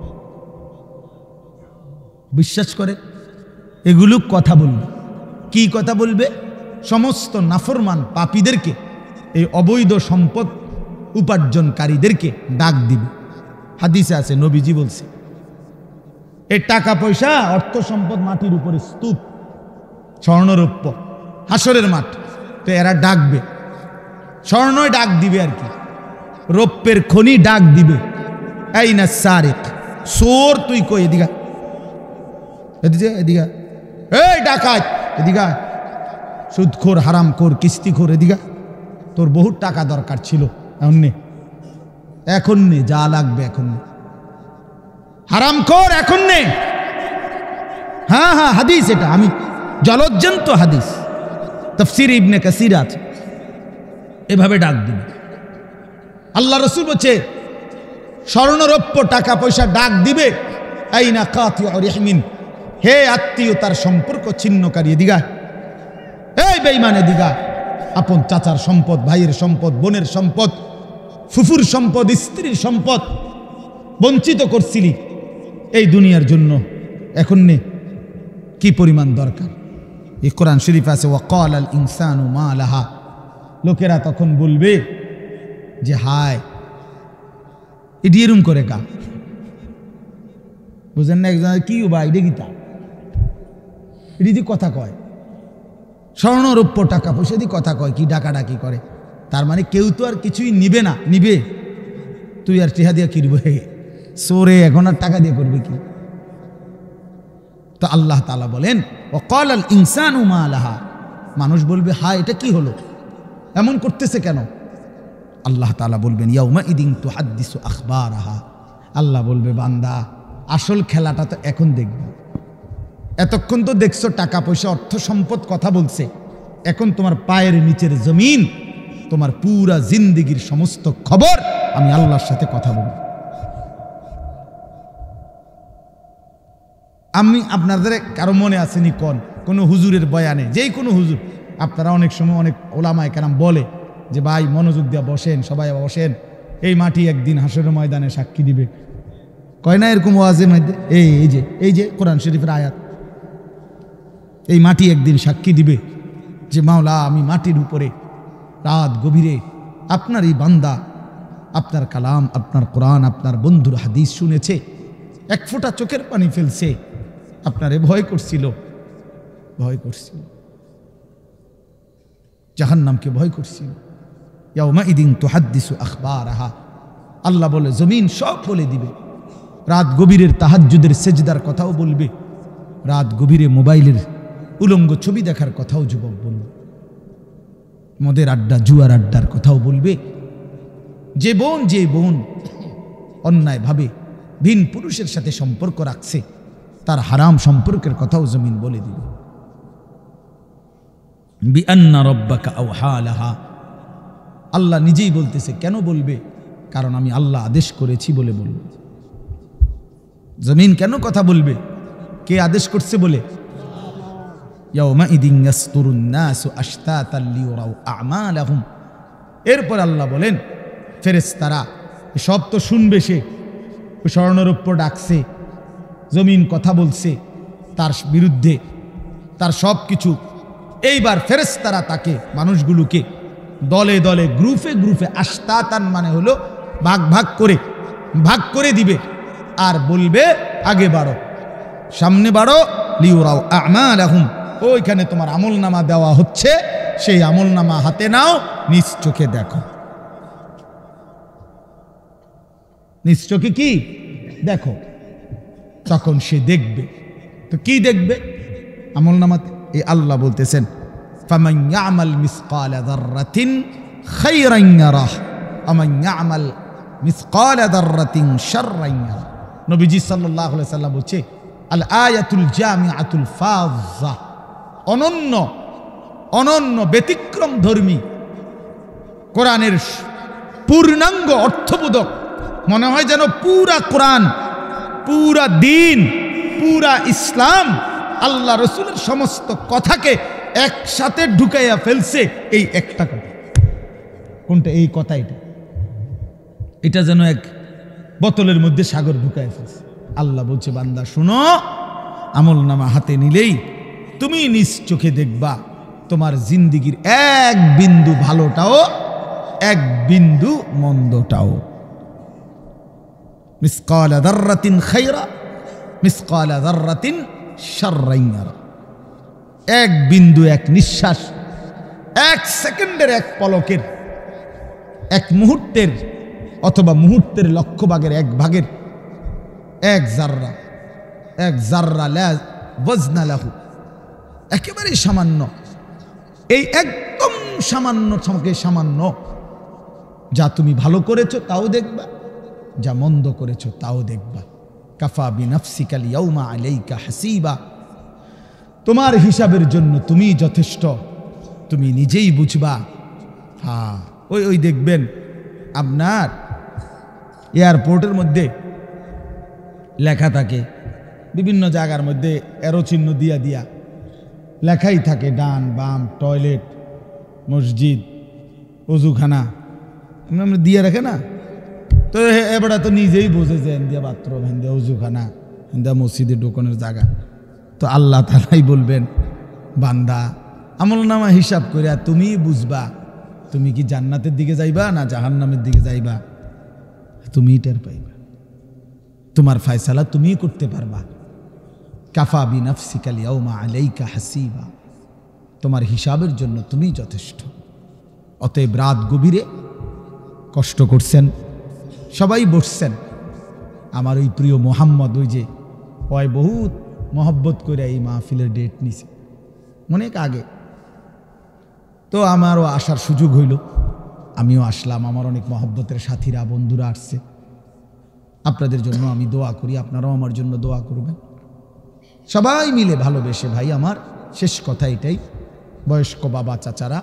বিশ্বাস করে এগুলো কথা বলবে। কি কথা বলবে? সমস্ত নাফরমান পাপীদেরকে, এই অবৈধ সম্পদ উপার্জনকারীদেরকে ডাক দিবে। হাদিসে আছে, নবীজি বলছে এই টাকা পয়সা, অর্থ সম্পদ মাটির উপরে স্তূপ, স্বর্ণরৌপ্য, হাসরের মাঠ। তো এরা ডাকবে, স্বর্ণই ডাক দিবে আর কি, রৌপ্যের খনি ডাক দিবে, এই না সারিক, চোর তুই কই, এদিকে এদিকে এদিকে, এই ডাকাত এদিকে, সুদখোর, হারামখোর, কিস্তিখোর এদিকে, তোর বহুত টাকা দরকার ছিল, এখন নে, যা লাগবে এখন নে, হারামখোর এখন নে। হ্যাঁ হ্যাঁ, হাদিস, এটা আমি জলজ্জন্ত হাদিস, তাফসীর ইবনে কাসির আছে, এভাবে ডাক দিবে। আল্লাহ রাসূল বলছে স্বর্ণরৌপ্য টাকা পয়সা ডাক দিবে, আইনা কাতিউ রিহমিন, হে আত্মীয়তার সম্পর্ক ছিন্নকারী এদিকে, এই বেঈমান এদিকে, আপন চাচার সম্পদ, ভাইয়ের সম্পদ, বোনের সম্পদ, ফুফুর সম্পদ, স্ত্রীর সম্পদ বঞ্চিত করছিলি এই দুনিয়ার জন্য, এখন নে, কি পরিমাণ দরকার। এই কোরআন শরীফ আছে, ওয়াকাল আল ইনসানু মা লাহা, লোকেরা তখন বলবে যে হায়, এটি এরম করে কা, বুঝেন না? একজন কি ভাই গীতা, এটি দিয়ে কথা কয়, স্বর্ণ রৌপ্য টাকা পয়সা দিয়ে কথা কয়, কি ডাকাডাকি করে। তার মানে কেউ তো আর কিছুই নিবে না, নিবে তুই আর টিহা দিয়া কিনবে, সোরে এখন আর টাকা দিয়ে করবে কি? তো আল্লাহ তাআলা বলেন ওয়াকাল আল ইনসানু মা লাহা, মানুষ বলবে হায় এটা কি হলো, এমন করতেছে কেন? আল্লাহ তাআলা বলবেন ইয়াউমা ইদিন তুহাদ্দিসু আখবারাহা, আল্লাহ বলবে বান্দা আসল খেলাটা তো এখন দেখবে, এতক্ষণ তো দেখছো টাকা পয়সা, অর্থ সম্পদ কথা বলছে, এখন তোমার পায়ের নিচের জমিন, তোমার পুরা জিন্দেগির সমস্ত খবর আমি আল্লাহর সাথে কথা বলবো। আমি আপনাদের কারো মনে আসেনি কোন হুজুরের বয়ানে, যেই কোনো হুজুর আপনারা অনেক সময় অনেক ওলামায়ে কেরাম বলে যে ভাই মনোযোগ দিয়ে বসেন, সবাই বসেন, এই মাটি একদিন হাসরের ময়দানে সাক্ষী দিবে। কয় না এরকম ওয়াজের মধ্যে? এই যে কোরআন শরীফের আয়াত, এই মাটি একদিন সাক্ষী দিবে যে মাওলা আমি মাটির উপরে রাত গভীরে আপনার এই বান্দা আপনার কালাম, আপনার কোরআন, আপনার বন্ধুর হাদিস শুনেছে, এক ফোঁটা চোখের পানি ফেলছে, আপনারে ভয় করছিল, জাহান্নামকে ভয় করছিল। ইয়াউমাইদিন তুহাদ্দিসু আখবারাহা, আল্লাহ বলে জমিন সব বলে দিবে। রাত গভীরের তাহাজ্জুদের সেজদার কথাও বলবে, রাত গভীরে মোবাইলের উলঙ্গ ছবি দেখার কথাও যুবক বলবে, মদের আড্ডা জুয়ার আড্ডার কথাও বলবে। যে বোন অন্যায়ভাবে ভিন পুরুষের সাথে সম্পর্ক রাখছে তার হারাম সম্পর্কের কথাও জমিন বলে দিবে। বিআন্না রাব্বাকা আওহা লাহা, আল্লাহ নিজেই বলতেছে। কেন বলবে? কারণ আমি আল্লাহ আদেশ করেছি বলে বলবে। জমিন কেন কথা বলবে? কে আদেশ করছে বলে? ইয়াউমাইদিন ইয়াসতুরুন নাসু আশতাতান লিয়ুরাউ আমালাহুম। এরপর আল্লাহ বলেন ফেরেশতারা সব তো শুনবে, সে স্বর্ণরৌপ্য ডাকছে, জমিন কথা বলছে তার বিরুদ্ধে, তার সব কিছু। এইবার ফেরেশতারা তাকে, মানুষগুলোকে দলে দলে গ্রুপে আশতাতান মানে হলো ভাগ করে দিবে আর বলবে আগে বাড়ো, সামনে বাড়ো। লিয়ুরাউ আমালাহুম, ওইখানে তোমার আমলনামা দেওয়া হচ্ছে, সেই আমলনামা হাতে নাও, নিজ চোখে দেখো। নিজ চোখে কি দেখো? তখন সে দেখবে। তো কি দেখবে আমলনামাতে? এই আল্লাহ বলতেছেন ফামান ইয়ামাল মিসকালা যাররাতিন খায়রান ইয়ারাহ ওয়া মান ইয়ামাল মিসকালা যাররাতিন শাররান ইয়ারাহ। নবীজি সাল্লাল্লাহু আলাইহি সাল্লাম বলছে আল আয়াতুল জামিআতুল ফাযা, অনন্য ব্যতিক্রম ধর্মী কোরআনের পূর্ণাঙ্গ অর্থবোধক। মনে হয় যেন পুরা কোরআন, পুরা দিন, পুরা ইসলাম, আল্লাহ রসুলের সমস্ত কথাকে একসাথে ঢুকাইয়া ফেলছে এই একটা কথা। কোনটা? এই কথা। এটা যেন এক বোতলের মধ্যে সাগর ঢুকাইয়া ফেলছে। আল্লাহ বলছে বান্দা শুনো, আমলনামা হাতে নিলেই তুমি নিজ চোখে দেখবা তোমার জিন্দিগির এক বিন্দু ভালোটাও, এক বিন্দু মন্দটাও। মিসকালা যাররাতিন খায়রা, মিসকালা যাররাতিন শাররান ইয়ারা। এক বিন্দু, এক নিঃশ্বাস, এক সেকেন্ডের, এক পলকের, এক মুহূর্তের, অথবা মুহূর্তের লক্ষ ভাগের এক ভাগের এক জাররা লা ওয়াজনা লাহু, একেবারে সামান্য। এই একদম সামান্য যা তুমি ভালো করেছো তাও দেখবা, যা মন্দ করেছো তাও দেখবা। কাফা বিনাফসিকাল ইয়াউমা আলাইকা হাসিবা, তোমার হিসাবের জন্য তুমি যথেষ্ট, তুমি নিজেই বুঝবা। হ্যাঁ, ওই দেখবেন আপনার এয়ারপোর্টের মধ্যে লেখা থাকে, বিভিন্ন জায়গার মধ্যে এরো চিহ্ন দিয়া লেখাই থাকে, ডান বাম, টয়লেট, মসজিদ, অজুখানা আমরা দিয়ে রাখে না। তো এবারে তো নিজেই বোঝে যে ইন্ডিয়া বাথরুম, ইন্ডিয়া অজুখানা, ইন্ডিয়া মসজিদে ঢোকানোর জায়গা। তো আল্লাহ তাআলাই বলবেন বান্দা আমলনামা হিসাব করে তুমি বুঝবা তুমি কি জান্নাতের দিকে যাইবা না জাহান্নামের দিকে যাইবা। তুমি টের পাইবা, তোমার ফয়সালা তুমিই করতে পারবা। কাফা বিনাফসিকাল ইয়াউমা আলাইকা হাসিবা, তোমার হিসাবের জন্য তুমি যথেষ্ট। অতএব রাত গভীরে কষ্ট করছেন, সবাই বসছেন, আমার ওই প্রিয় মোহাম্মদ, ওই যে ওই বহুত মহব্বত করে এই মাহফিলের ডেট নিছে অনেক আগে। তো আমারও আসার সুযোগ হইল, আমিও আসলাম। আমার অনেক মহব্বতের সাথীরা, বন্ধুরা আসছে। আপনাদের জন্য আমি দোয়া করি, আপনারাও আমার জন্য দোয়া করবেন। সবাই মিলে ভালোবেসে, ভাই আমার শেষ কথা এটাই, বয়স্ক বাবা চাচারা,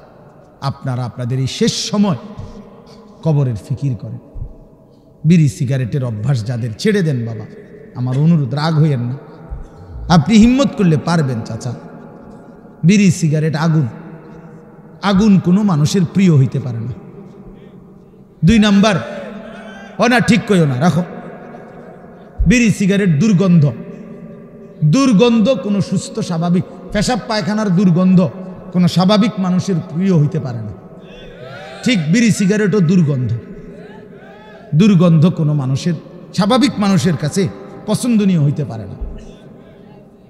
আপনারা আপনাদের এই শেষ সময় কবরের ফিকির করেন। বিড়ি সিগারেটের অভ্যাস যাদের, ছেড়ে দেন বাবা, আমার অনুরোধ, রাগ হইয়েন না। আপনি হিম্মত করলে পারবেন চাচা, বিড়ি সিগারেট আগুন, আগুন কোনো মানুষের প্রিয় হইতে পারে না। 2 নাম্বার, না ঠিক কইও না, রাখো, বিড়ি সিগারেট দুর্গন্ধ, দুর্গন্ধ কোনো সুস্থ স্বাভাবিক পেশাব পায়খানার দুর্গন্ধ কোনো স্বাভাবিক মানুষের প্রিয় হইতে পারে না। ঠিক বিড়ি সিগারেটও দুর্গন্ধ, দুর্গন্ধ কোনো মানুষের স্বাভাবিক মানুষের কাছে পছন্দনীয় হইতে পারে না।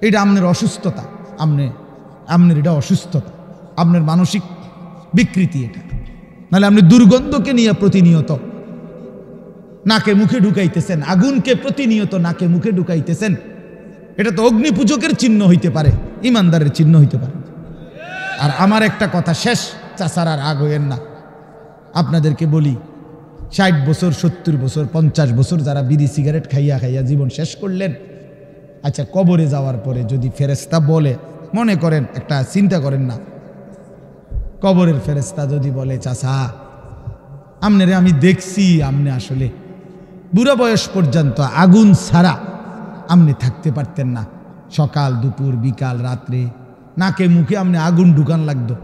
এটা আপনার অসুস্থতা, আপনার এটা অসুস্থতা, আপনার মানসিক বিকৃতি এটা। নাহলে আপনি দুর্গন্ধকে নিয়ে প্রতিনিয়ত নাকে মুখে ঢুকাইতেছেন, আগুনকে প্রতিনিয়ত নাকে মুখে ঢুকাইতেছেন, এটা তো অগ্নি পূজকের চিহ্ন হইতে পারে, ইমানদারের চিহ্ন হইতে পারে। আর আমার একটা কথা শেষ, চাচার আর আগ হইয়েন না, আপনাদেরকে বলি, 60 বছর 70 বছর 50 বছর যারা বিড়ি সিগারেট খাইয়া খাইয়া জীবন শেষ করলেন, আচ্ছা কবরে যাওয়ার পরে যদি ফেরেশতা বলে, মনে করেন একটা চিন্তা করেন না, কবরের ফেরেশতা যদি বলে চাচা আমনেরে আমি দেখছি, আপনি আসলে বুড়া বয়স পর্যন্ত আগুন ছাড়া আপনি থাকতে পারতেন না, সকাল দুপুর বিকাল রাত্রে নাকে মুখে আপনি আগুন ঢুকান লাগতো,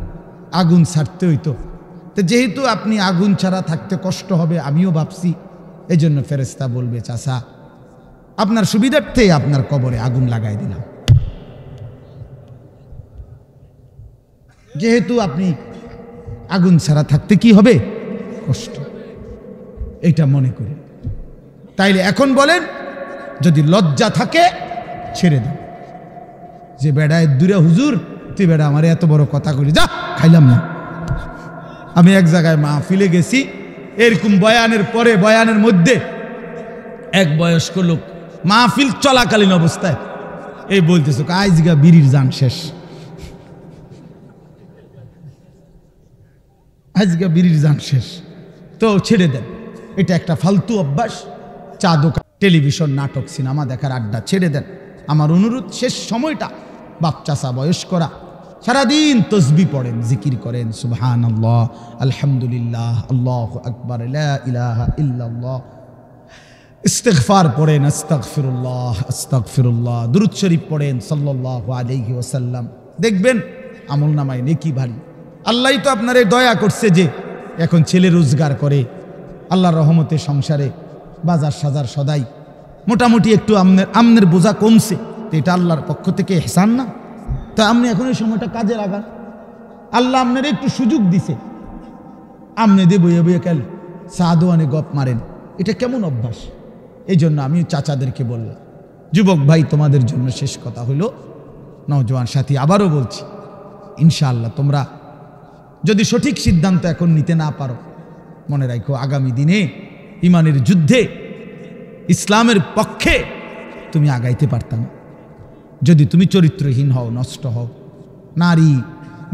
আগুন ছাড়তে হইতো, তো যেহেতু আপনি আগুন ছাড়া থাকতে কষ্ট হবে আমিও ভাবছি, এই জন্য ফেরেশতা বলবে চাচা আপনার সুবিধার্থে আপনার কবরে আগুন লাগাই দিলাম, যেহেতু আপনি আগুন ছাড়া থাকতে কি হবে কষ্ট, এটা মনে করি। তাইলে এখন বলেন, যদি লজ্জা থাকে ছেড়ে দাও, যে বেড়ায় দূরে হুজুর তুই বেড়া আমার এত বড় কথা করি, যা খাইলাম না। আমি এক জায়গায় মাহফিলে গেছি, এরকম বয়ানের পরে বয়ানের মধ্যে এক বয়স্ক লোক মাহফিল চলাকালীন অবস্থায় এই বলতেছে আজগা বিড়ির জান শেষ, আজকে বিড়ির জান শেষ, তো ছেড়ে দেন, এটা একটা ফালতু অভ্যাস, চা দোকান টেলিভিশন নাটক সিনেমা দেখার আড্ডা ছেড়ে দেন। আমার অনুরোধ, শেষ সময়টা বাপ চাচা বয়স্করা সারাদিন তসবি পড়েন, জিকির করেন, সুবহানাল্লাহ, আলহামদুলিল্লাহ, আল্লাহু আকবার, লা ইলাহা ইল্লাল্লাহ, ইস্তিগফার পড়েন, আস্তাগফিরুল্লাহ আস্তাগফিরুল্লাহ, দুরূদ শরীফ পড়েন সাল্লাল্লাহু আলাইহি ওয়াসাল্লাম, দেখবেন আমলনামায় নেকি ভারী। আল্লাহই তো আপনারে দয়া করছে যে এখন ছেলে রোজগার করে, আল্লাহর রহমতে সংসারে বাজার সাজার সদাই মোটামুটি একটু আমনের বোঝা কমছে, তো এটা আল্লাহর পক্ষ থেকে ইহসান না? তো আপনি এখন এই সময়টা কাজে লাগান, আল্লাহ আপনার একটু সুযোগ দিছে, আমনে দিয়ে বইয়ে বইয়ে কাল সাদোয়ানে গপ মারেন, এটা কেমন অভ্যাস? এই জন্য আমি চাচাদেরকে বললাম, যুবক ভাই তোমাদের জন্য শেষ কথা হলো, নওজোয়ান সাথী আবারও বলছি, ইনশাআল্লাহ তোমরা যদি সঠিক সিদ্ধান্ত এখন নিতে না পারো, মনে রাখো আগামী দিনে ইমানের যুদ্ধে ইসলামের পক্ষে তুমি আগাইতে পারতাম। যদি তুমি চরিত্রহীন হও, নষ্ট হও, নারী,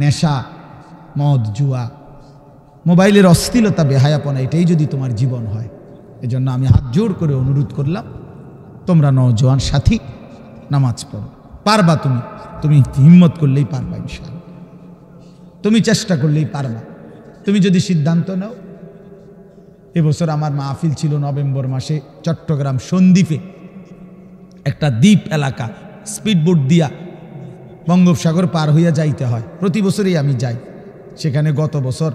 নেশা, মদ, জুয়া, মোবাইলের অশ্লীলতা, বেহায়াপনা, এটাই যদি তোমার জীবন হয়, এজন্য আমি হাত জোড় করে অনুরোধ করলাম, তোমরা নওজোয়ান সাথী নামাজ পড়ো, পারবা, তুমি হিম্মত করলেই পারবা, ইনশাআল্লাহ তুমি চেষ্টা করলেই পারবা। তুমি যদি সিদ্ধান্ত নাও, এবছর আমার মাহফিল ছিল নভেম্বর মাসে চট্টগ্রাম সন্দ্বীপে, একটা দ্বীপ এলাকা, স্পিডবোট দিয়া বঙ্গোপসাগর পার হইয়া যাইতে হয়, প্রতি বছরই আমি যাই সেখানে। গত বছর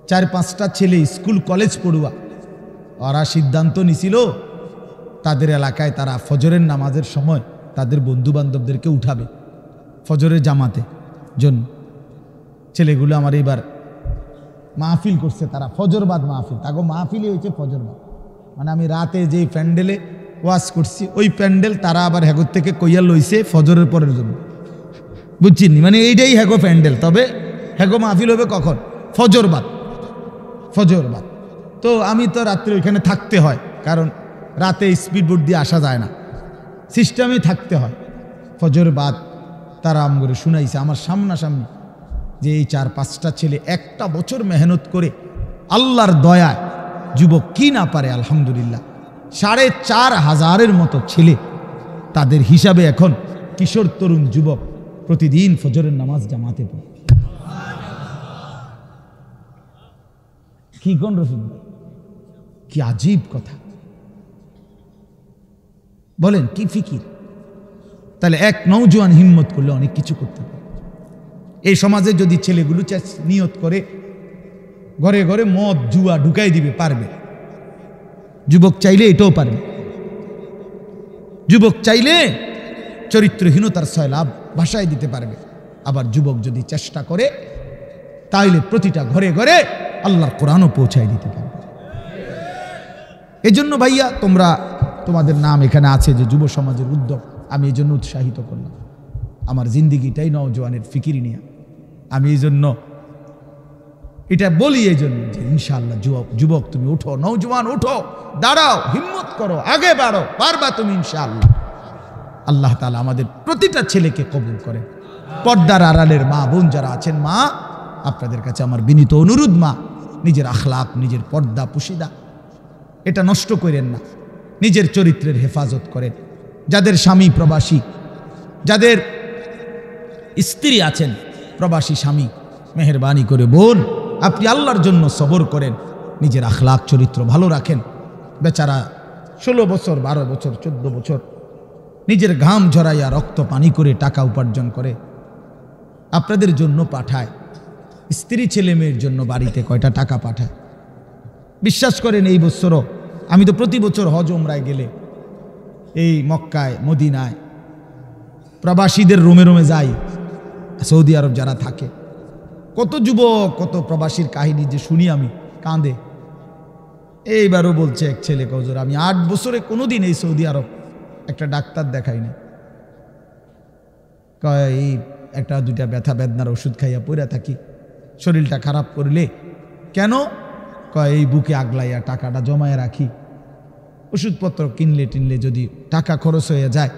4-5টা ছেলে স্কুল কলেজ পড়ুয়া, ওরা সিদ্ধান্ত নিছিল তাদের এলাকায় তারা ফজরের নামাজের সময় তাদের বন্ধু বান্ধবদেরকে উঠাবে ফজরের জামাতে জন্য। ছেলেগুলো আমার এবার মাহফিল করছে, তারা ফজরবাদ মাহফিল, তাকে মাহফিলই হয়েছে ফজরবাদ, মানে আমি রাতে যেই প্যান্ডেলে ওয়াজ করছি ওই প্যান্ডেল তারা আবার হ্যাগোর থেকে কইয়া লইছে ফজরের পরের জন্য, বুঝছিনি? মানে এইটাই হ্যাগো প্যান্ডেল, তবে হ্যাগো মাহফিল হবে কখন? ফজরবাদ, ফজরবাদ। তো আমি তো রাত্রে ওইখানে থাকতে হয়, কারণ রাতে স্পিডবোট দিয়ে আসা যায় না, সিস্টেমে থাকতে হয়। ফজরবাদ তারা আম করে শুনাইছে আমার সামনাসামনি, যে এই 4-5টা ছেলে একটা বছর মেহনত করে আল্লাহর দয়ায়, যুবক কি না পারে আলহামদুলিল্লাহ, 4,500-এর মতো ছেলে, তাদের হিসাবে এখন কিশোর তরুণ যুবক প্রতিদিন ফজরের নামাজ জামাতে পড়ে। কি কোন রফিক ভাই, কি আজীব কথা বলেন, কি ফিকির? তাহলে এক নওজোয়ান হিম্মত করলে অনেক কিছু করতে পারে। এই সমাজে যদি ছেলেগুলো নিয়ত করে ঘরে ঘরে মদ জুয়া ঢুকাই দিবে, পারবে? যুবক চাইলে এটাও পারবে। যুবক চাইলে চরিত্রহীনতার সয়লাভ ভাষায় দিতে পারবে। আবার যুবক যদি চেষ্টা করে তাইলে প্রতিটা ঘরে ঘরে আল্লাহর কোরআনও পৌঁছায় দিতে পারবে। এই জন্য ভাইয়া, তোমাদের নাম এখানে আছে যে যুব সমাজের উদ্যোগ, আমি এই জন্য উৎসাহিত করলাম। আমার জিন্দিগিটাই নওজোয়ানের ফিকির নিয়ে। আমি এই জন্য এটা বলি, এই জন্য যে ইনশাআল্লাহ যুবক তুমি উঠো, নওজোয়ান উঠো, দাঁড়াও, হিম্মত করো, আগে বাড়ো, পারবা তুমি ইনশাআল্লাহ। আল্লাহ তাআলা আমাদের প্রতিটা ছেলেকে কবুল করে। পর্দার আড়ালের মা বোন যারা আছেন, মা আপনাদের কাছে আমার বিনীত অনুরোধ, মা নিজের আখলাক, নিজের পর্দা পুশিদা এটা নষ্ট করেন না, নিজের চরিত্রের হেফাজত করেন। যাদের স্বামী প্রবাসী, যাদের স্ত্রী আছেন প্রবাসী স্বামী, মেহেরবানি করে বোন আপনি আল্লাহর জন্য সবর করেন, নিজের আখলাক চরিত্র ভালো রাখেন। বেচারা 16 বছর 12 বছর 14 বছর নিজের ঘাম ঝরাইয়া রক্ত পানি করে টাকা উপার্জন করে আপনাদের জন্য পাঠায়। স্ত্রী ছেলে মেয়ের জন্য বাড়িতে কয়টা টাকা পাঠায়। বিশ্বাস করেন এই বছরও আমি তো প্রতি বছর হজ উমরায় গেলে এই মক্কায় মদিনায় প্রবাসীদের রোমে রোমে যাই। সৌদি আরব যারা থাকে, কত যুবক কত প্রবাসীর কাহিনী যে শুনি আমি কাঁদে। এইবারও বলছে এক ছেলে, হুজুর আমি 8 বছরে কোনোদিন এই সৌদি আরব একটা ডাক্তার দেখাইনি। কয় এই একটা দুইটা ব্যথা বেদনার ওষুধ খাইয়া পড়ে থাকি, শরীরটা খারাপ করলে কেন? কয় এই বুকে আগলাইয়া টাকাটা জমায় রাখি, ওষুধপত্র কিনলে টিনলে যদি টাকা খরচ হয়ে যায়,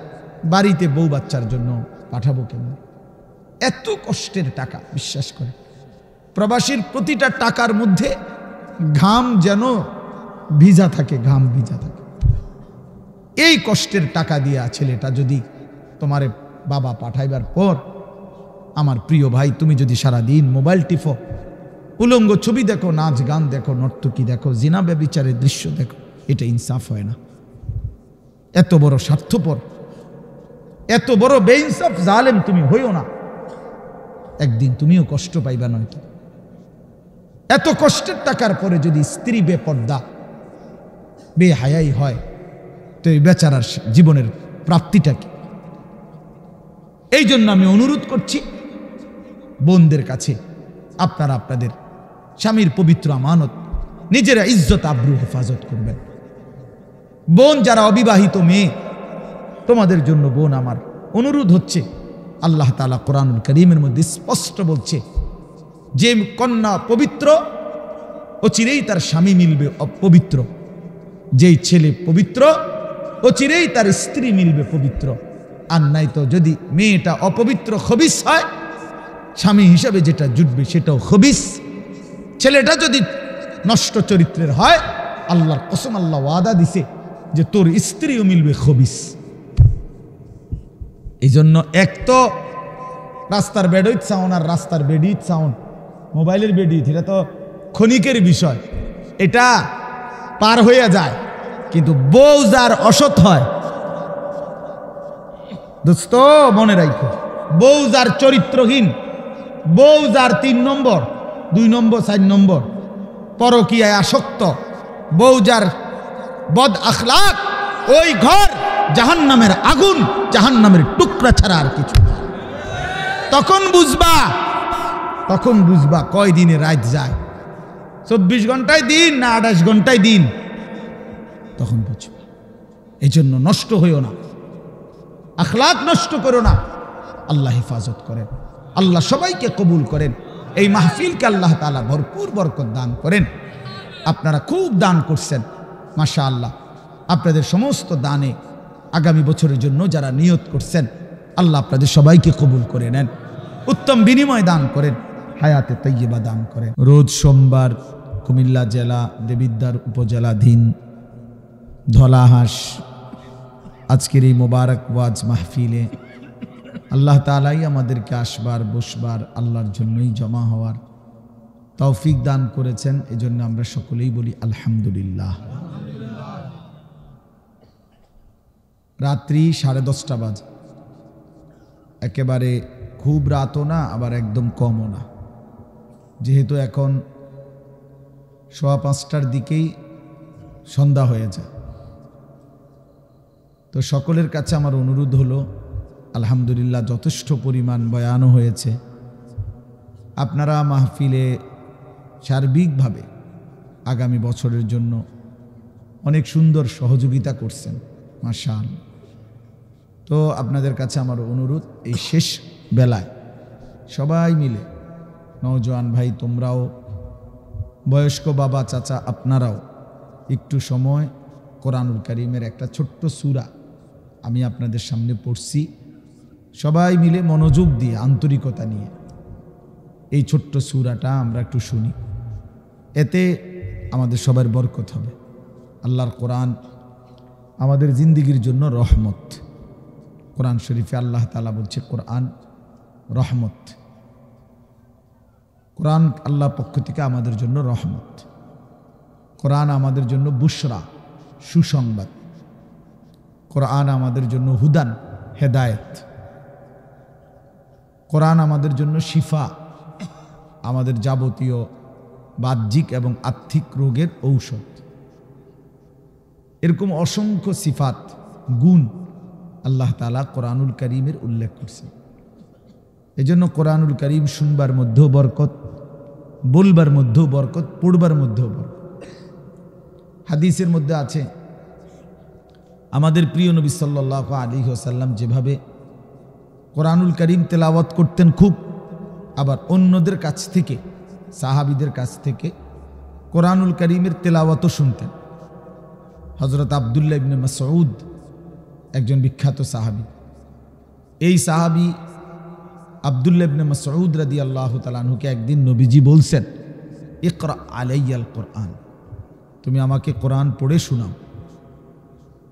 বাড়িতে বউ বাচ্চার জন্য পাঠাবো কেমন? এত কষ্টের টাকা। বিশ্বাস করে প্রবাসীর প্রতিটা টাকার মধ্যে ঘাম যেন ভিজা থাকে, ঘাম ভিজা থাকে। এই কষ্টের টাকা দিয়া ছেলেটা যদি তোমার বাবা পাঠাইবার পর, আমার প্রিয় ভাই, তুমি যদি সারাদিন মোবাইল টিপো, উলঙ্গ ছবি দেখো, নাচ গান দেখো, নর্তকী দেখো, জিনা ব্যভিচারের দৃশ্য দেখো, এটা ইনসাফ হয় না। এত বড় স্বার্থপর, এত বড় বেইনসাফ জালেম তুমি হইও না, একদিন তুমিও কষ্ট পাইবা। নয়তো এত কষ্টের টাকার পরে যদি স্ত্রী বেপর্দা বেহায়াই হয়, তো এই বেচারার জীবনের প্রাপ্তিটা কি? এই জন্য আমি অনুরোধ করছি বোনদের কাছে, আপনারা আপনাদের স্বামীর পবিত্র আমানত, নিজেরা ইজ্জত আব্রু হেফাজত করবেন। বোন যারা অবিবাহিত মেয়ে, তোমাদের জন্য বোন আমার অনুরোধ হচ্ছে, আল্লাহ তাআলা কোরআনুল কারীমের মধ্যে স্পষ্ট বলছে, যে কন্যা পবিত্র অচিরেই তার স্বামী মিলবে অপবিত্র, যেই ছেলে পবিত্র অচিরেই তার স্ত্রী মিলবে পবিত্র। আর নাই তো যদি মেয়েটা অপবিত্র খবিস হয়, স্বামী হিসাবে যেটা জুটবে সেটাও খবিস। ছেলেটা যদি নষ্ট চরিত্রের হয়, আল্লাহর কসম, আল্লাহ ওয়াদা দিছে যে তোর স্ত্রীও মিলবে খবিস। এই জন্য এক তো রাস্তার বেডইত সাউন্ড আর রাস্তার বেডিত সাউন্ড, মোবাইলের বেডিত, এটা তো ক্ষণিকের বিষয়, এটা পার হয়ে যায়। কিন্তু বউ যার অসৎ হয়, দোস্ত মনে রাখো, বউ যার চরিত্রহীন, বউ যার 3 নম্বর 2 নম্বর 4 নম্বর পরকীয়ায় আসক্ত, বউ যার বদ আখলাক, ওই ঘর জাহান্নামের আগুন, জাহান্নামের টুকরা ছাড়া আর কিছু। তখন বুঝবা কয় দিনে রাত যায়, 24 ঘন্টায় দিন না 28 ঘন্টায় দিন, তখন বুঝবা। এই জন্য নষ্ট হইও না, আখলাক নষ্ট করো না। আল্লাহ হেফাজত করেন, আল্লাহ সবাইকে কবুল করেন। এই মাহফিলকে আল্লাহ তাআলা ভরপুর বরকত দান করেন। আপনারা খুব দান করছেন, মাশাআল্লাহ। আপনাদের সমস্ত দানে আগামী বছরের জন্য যারা নিয়ত করছেন, আল্লাহ আপনাদের সবাইকে কবুল করে নেন, উত্তম বিনিময় দান করেন, হায়াতে তৈয়বা দান করেন। রোজ সোমবার কুমিল্লা জেলা দেবিদ্বার উপজেলাধীন ধলাহাঁস আজকের এই মোবারক ওয়াজ মাহফিলে আল্লাহ তাআলাই আমাদেরকে আসবার বসবার, আল্লাহর জন্যই জমা হওয়ার তৌফিক দান করেছেন। এজন্য আমরা সকলেই বলি আলহামদুলিল্লাহ। রাত্রি 10:30 বাজে, একেবারে খুব রাতও না আবার একদম কমও না, যেহেতু এখন 5:15টার দিকেই সন্ধ্যা হয়ে যায়। তো সকলের কাছে আমার অনুরোধ হলো, আলহামদুলিল্লাহ যথেষ্ট পরিমাণ বয়ানও হয়েছে। আপনারা মাহফিলে সার্বিকভাবে আগামী বছরের জন্য অনেক সুন্দর সহযোগিতা করছেন, মাশাআল্লাহ। তো আপনাদের কাছে আমার অনুরোধ, এই শেষ বেলায় সবাই মিলে, নওজোয়ান ভাই তোমরাও, বয়স্ক বাবা চাচা আপনারাও একটু সময় কোরআনুল কারীমের একটা ছোট্ট সূরা আমি আপনাদের সামনে পড়ছি, সবাই মিলে মনোযোগ দিয়ে আন্তরিকতা নিয়ে এই ছোট্ট সূরাটা আমরা একটু শুনি, এতে আমাদের সবার বরকত হবে। আল্লাহর কোরআন আমাদের জিন্দেগির জন্য রহমত। কোরআন শরীফে আল্লাহ তাআলা বলছে কোরআন রহমত। কোরআন আল্লাহর পক্ষ থেকে আমাদের জন্য রহমত। কোরআন আমাদের জন্য বুশরা, সুসংবাদ। কোরআন আমাদের জন্য হুদান, হেদায়েত। কোরআন আমাদের জন্য শিফা, আমাদের যাবতীয় বাহ্যিক এবং আর্থিক রোগের ঔষধ। এরকম অসংখ্য সিফাত, গুণ আল্লাহ তাআলা কোরআনুল কারীমের উল্লেখ করছেন। এজন্য কোরআনুল কারীম শুনবার মধ্যেও বরকত, বলবার মধ্যেও বরকত, পড়বার মধ্যেও বরকত। হাদিসের মধ্যে আছে, আমাদের প্রিয় নবী সাল্লাল্লাহু আলাইহি ওয়াসাল্লাম যেভাবে কোরআনুল কারীম তেলাওয়াত করতেন খুব, আবার অন্যদের কাছ থেকে, সাহাবীদের কাছ থেকে কোরআনুল কারীমের তেলাওয়াতও শুনতেন। হযরত আব্দুল্লাহ ইবনে মাসউদ একজন বিখ্যাত সাহাবী। এই সাহাবী আব্দুল্লাহ ইবনে মাসউদ রাদিয়াল্লাহু তাআলা আনহুকে একদিন নবীজি বলছেন, ইকরা আলাইয়াল কোরআন, তুমি আমাকে কোরআন পড়ে শোনাও।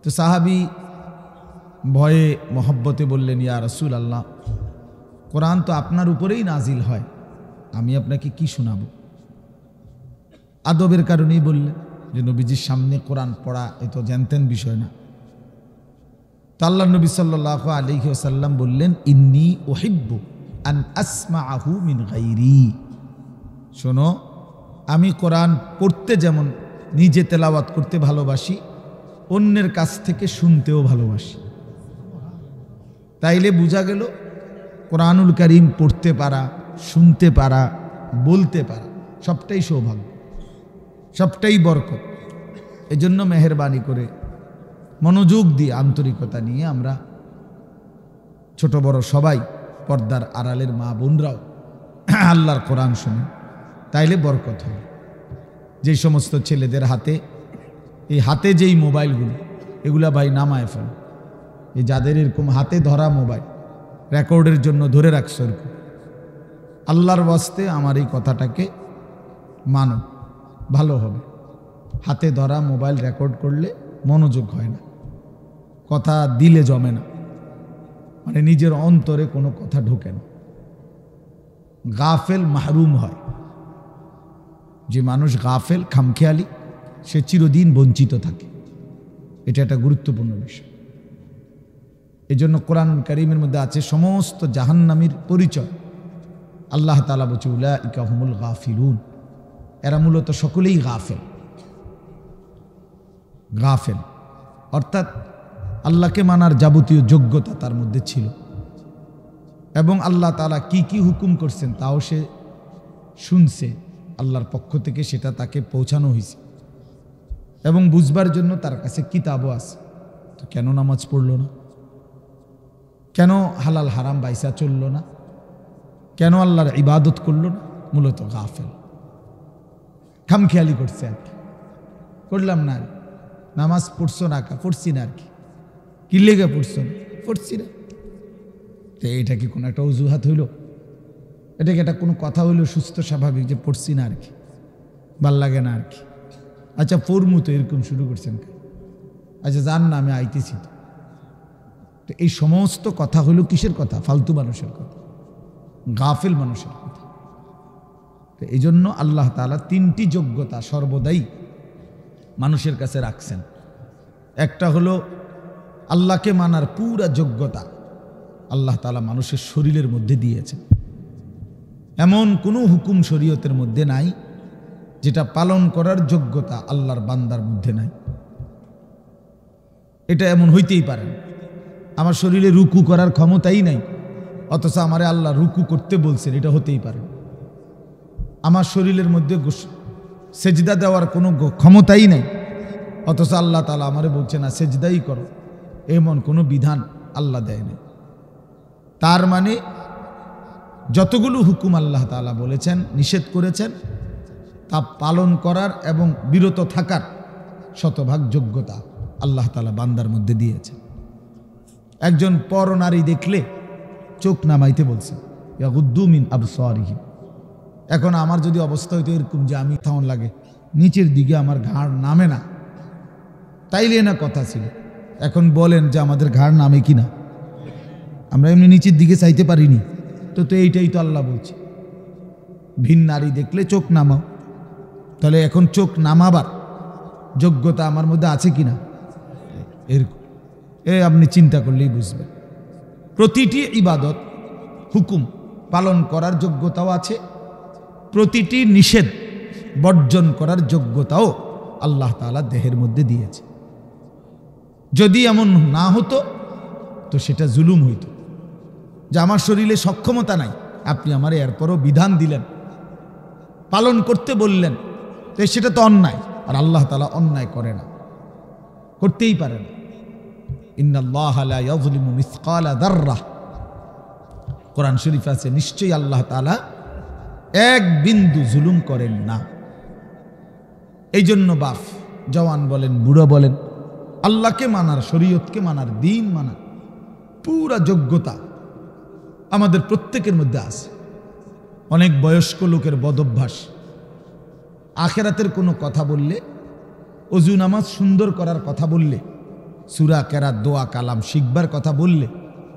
তো সাহাবী ভয়ে মহব্বতে বললেন, ইয়া রাসূলুল্লাহ, কোরআন তো আপনার উপরেই নাজিল হয়, আমি আপনাকে কি শোনাবো? আদবের কারণেই বললেন, যে নবীজির সামনে কোরআন পড়া এ তো জানতেন বিষয় না। তো আল্লাহ নবী সাল্লাল্লাহু আলাইহি ওয়াসাল্লাম বললেন, ইন্নী উহিব্বু আন আসমাআহু মিন গায়রি, শোনো, আমি কোরআন পড়তে যেমন নিজে তেলাওয়াত করতে ভালোবাসি, অন্যের কাছ থেকে শুনতেও ভালোবাসি। তাইলে বোঝা গেল কোরআনুল কারীম পড়তে পারা, শুনতে পারা, বলতে পারা সবটাই সৌভাগ্য, সবটাই বরকত। এজন্য মেহেরবানি করে মনোযোগ দিয়ে আন্তরিকতা নিয়ে আমরা ছোট বড় সবাই, পর্দার আড়ালের মা বোনরাও আল্লাহর কোরআন শুনে, তাইলে বরকত হবে। যেই সমস্ত ছেলেদের হাতে, এই হাতে যেই মোবাইলগুলো, এগুলা ভাই নামায় ফেল। এই যাদের এরকম হাতে ধরা মোবাইল রেকর্ডের জন্য ধরে রাখছো, এরকম আল্লাহর ওয়াস্তে আমার এই কথাটাকে মানো, ভালো হবে। হাতে ধরা মোবাইল রেকর্ড করলে মনোযোগ হয় না, কথা দিলে জমে না, মানে নিজের অন্তরে কোনো কথা ঢোকে না, গাফেল মাহরুম হয়। যে মানুষ গাফেল, খামখেয়ালি, সে চিরদিন বঞ্চিত থাকে। এটা একটা গুরুত্বপূর্ণ বিষয়। এজন্য কোরআনুল কারীমের মধ্যে আছে সমস্ত জাহান্নামীর পরিচয়। আল্লাহ তাআলা বলছে, উলাইকা হুমুল গাফিলুন, এরা মূলত সকলেই গাফেল। গাফেল অর্থাৎ আল্লাহকে মানার যাবতীয় যোগ্যতা তার মধ্যে ছিল, এবং আল্লাহ তাআলা কি কি হুকুম করছেন তাও সে শুনছে, আল্লাহর পক্ষ থেকে সেটা তাকে পৌঁছানো হয়েছে, এবং বুঝবার জন্য তার কাছে কিতাবও আছে। তো কেন নামাজ পড়ল না? কেন হালাল হারাম বাইসা চলল না? কেন আল্লাহর ইবাদত করল না? মূলত গাফেল, খামখেয়ালি করছে আর কি। করলাম না, নামাজ পড়ছো না, পড়ছি না আর কি। কি লেগে পড়ছো না? পড়ছি না। তো এটা কি কোনো একটা অজুহাত হইল? এটা কি একটা কোনো কথা হইল সুস্থ স্বাভাবিক যে পড়ছি না আর কি, ভাল লাগে না আর কি? আচ্ছা পড়মু তো, এরকম শুরু করছেন। আচ্ছা যান না, আমি আইতেছি। তো এই সমস্ত কথা হইল কিসের কথা? ফালতু মানুষের কথা, গাফেল মানুষের কথা। তো এই জন্য আল্লাহ তাআলা তিনটি যোগ্যতা সর্বদাই মানুষের কাছে রাখছেন। একটা হলো আল্লাহকে মানার পুরা যোগ্যতা, আল্লাহ তাআলা মানুষের শরীরের মধ্যে দিয়েছেন। এমন কোনো হুকুম শরীয়তের মধ্যে নাই যেটা পালন করার যোগ্যতা আল্লাহর বান্দার মধ্যে নাই। এটা এমন হইতেই পারে না। আমার শরীরে রুকু করার ক্ষমতাই নাই, অথচ আমারে আল্লাহ রুকু করতে বলছেন, এটা হতেই পারে না। আমার শরীরের মধ্যে সেজদা দেওয়ার কোনো ক্ষমতাই নাই, অথচ আল্লাহ তাআলা আমারে বলছে না সেজদাই করো, এমন কোনো বিধান আল্লাহ দেয় নাই। তার মানে যতগুলো হুকুম আল্লাহ তাআলা বলেছেন, নিষেধ করেছেন, তা পালন করার এবং বিরত থাকার শতভাগ যোগ্যতা আল্লাহ তাআলা বান্দার মধ্যে দিয়েছেন। একজন পর নারী দেখলে চোখ নামাইতে বলছেন, ইয়াগুদ্দু মিন আবসারিহিম। এখন আমার যদি অবস্থা হইতো এরকম যে আমি থাউন লাগে নিচের দিকে আমার ঘাড় নামে না, তাইলে না কথা ছিল। এখন বলেন যে আমাদের ঘাড় নামে কিনা? আমরা এমনি নিচের দিকে চাইতে পারিনি তো। এইটাই তো আল্লাহ বলছে, ভিন নারী দেখলে চোখ নামাও। তাহলে এখন চোখ নামাবার যোগ্যতা আমার মধ্যে আছে কিনা? এরকম আপনি চিন্তা করলেই বুঝবেন। প্রতিটি ইবাদত হুকুম পালন করার যোগ্যতাও আছে, প্রতিটি নিষেধ বর্জন করার যোগ্যতাও আল্লাহ তাআলা দেহের মধ্যে দিয়েছে। যদি এমন না হতো তো সেটা জুলুম হইত, যে আমার শরীরে সক্ষমতা নাই, আপনি আমার এরপরও বিধান দিলেন, পালন করতে বললেন, তো সেটা তো অন্যায়। আর আল্লাহ তাআলা অন্যায় করে না, করতেই পারে না। ইন্নাল্লাহা লা ইয়াযলিমু মিসকালা যাররাহ, কোরআন শরীফ আছে, নিশ্চয়ই আল্লাহ তাআলা এক বিন্দু জুলুম করেন না। এই জন্য বাপ জওয়ান বলেন বুড়ো বলেন, আল্লাহকে মানার, শরীয়তকে মানার, দিন মানার পুরা যোগ্যতা আমাদের প্রত্যেকের মধ্যে আছে। অনেক বয়স্ক লোকের বদভ্যাস, আখেরাতের কোনো কথা বললে, অজু নামাজ সুন্দর করার কথা বললে, সূরা কেরাত, দোয়া কালাম শিখবার কথা বললে,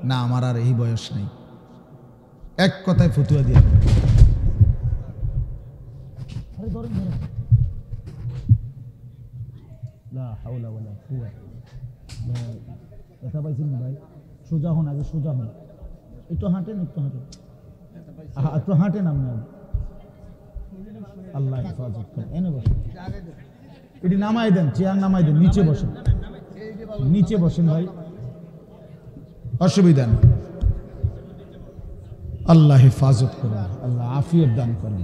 না আমার আর এই বয়স নেই, এক কথায় ফতুয়া দিয়ে ভাই সোজা হন, আগে সোজা হন, একটু হাঁটেন, একটু হাঁটেন, একটু হাঁটেন আপনি। আল্লাহ হেফাজত করেন। এনে বসেন, এটি নামাই দেন, চেয়ার নামাই দেন, নিচে বসেন, নিচে বসেন ভাই, অসুবিধা নেই। আল্লাহ হেফাজত করেন, আল্লাহ আফিয়ত দান করেন।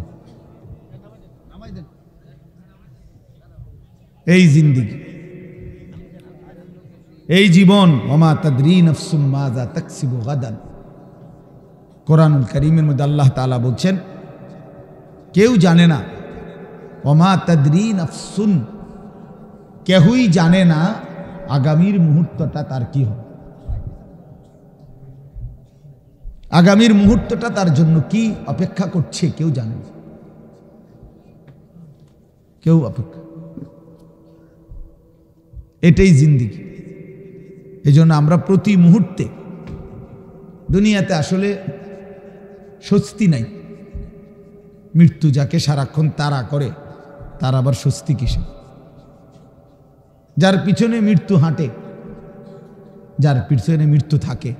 এই জিন্দেগি, এই জীবন, ওমা তাদরি নাফসুম মাযা তাকসিবু গাদান। কোরআনুল কারীমের মধ্যে আল্লাহ তাআলা বলছেন, কেউ জানে না, ওমা তাদরি নাফসুন, কেউই জানে না আগামীর মুহূর্তটা তার কি হবে, আগামীর মুহূর্তটা তার জন্য কি অপেক্ষা করছে, কেউ জানে না, কেউ অপেক্ষা। এটাই জিন্দেগি। এই জন্য আমরা প্রতি মুহূর্তে, দুনিয়াতে আসলে স্বস্তি নাই। মৃত্যু যাকে সারাক্ষণ তাড়া করে, তার আবার স্বস্তি কিসে? যার পিছনে মৃত্যু হাঁটে, যার পিছনে মৃত্যু থাকে,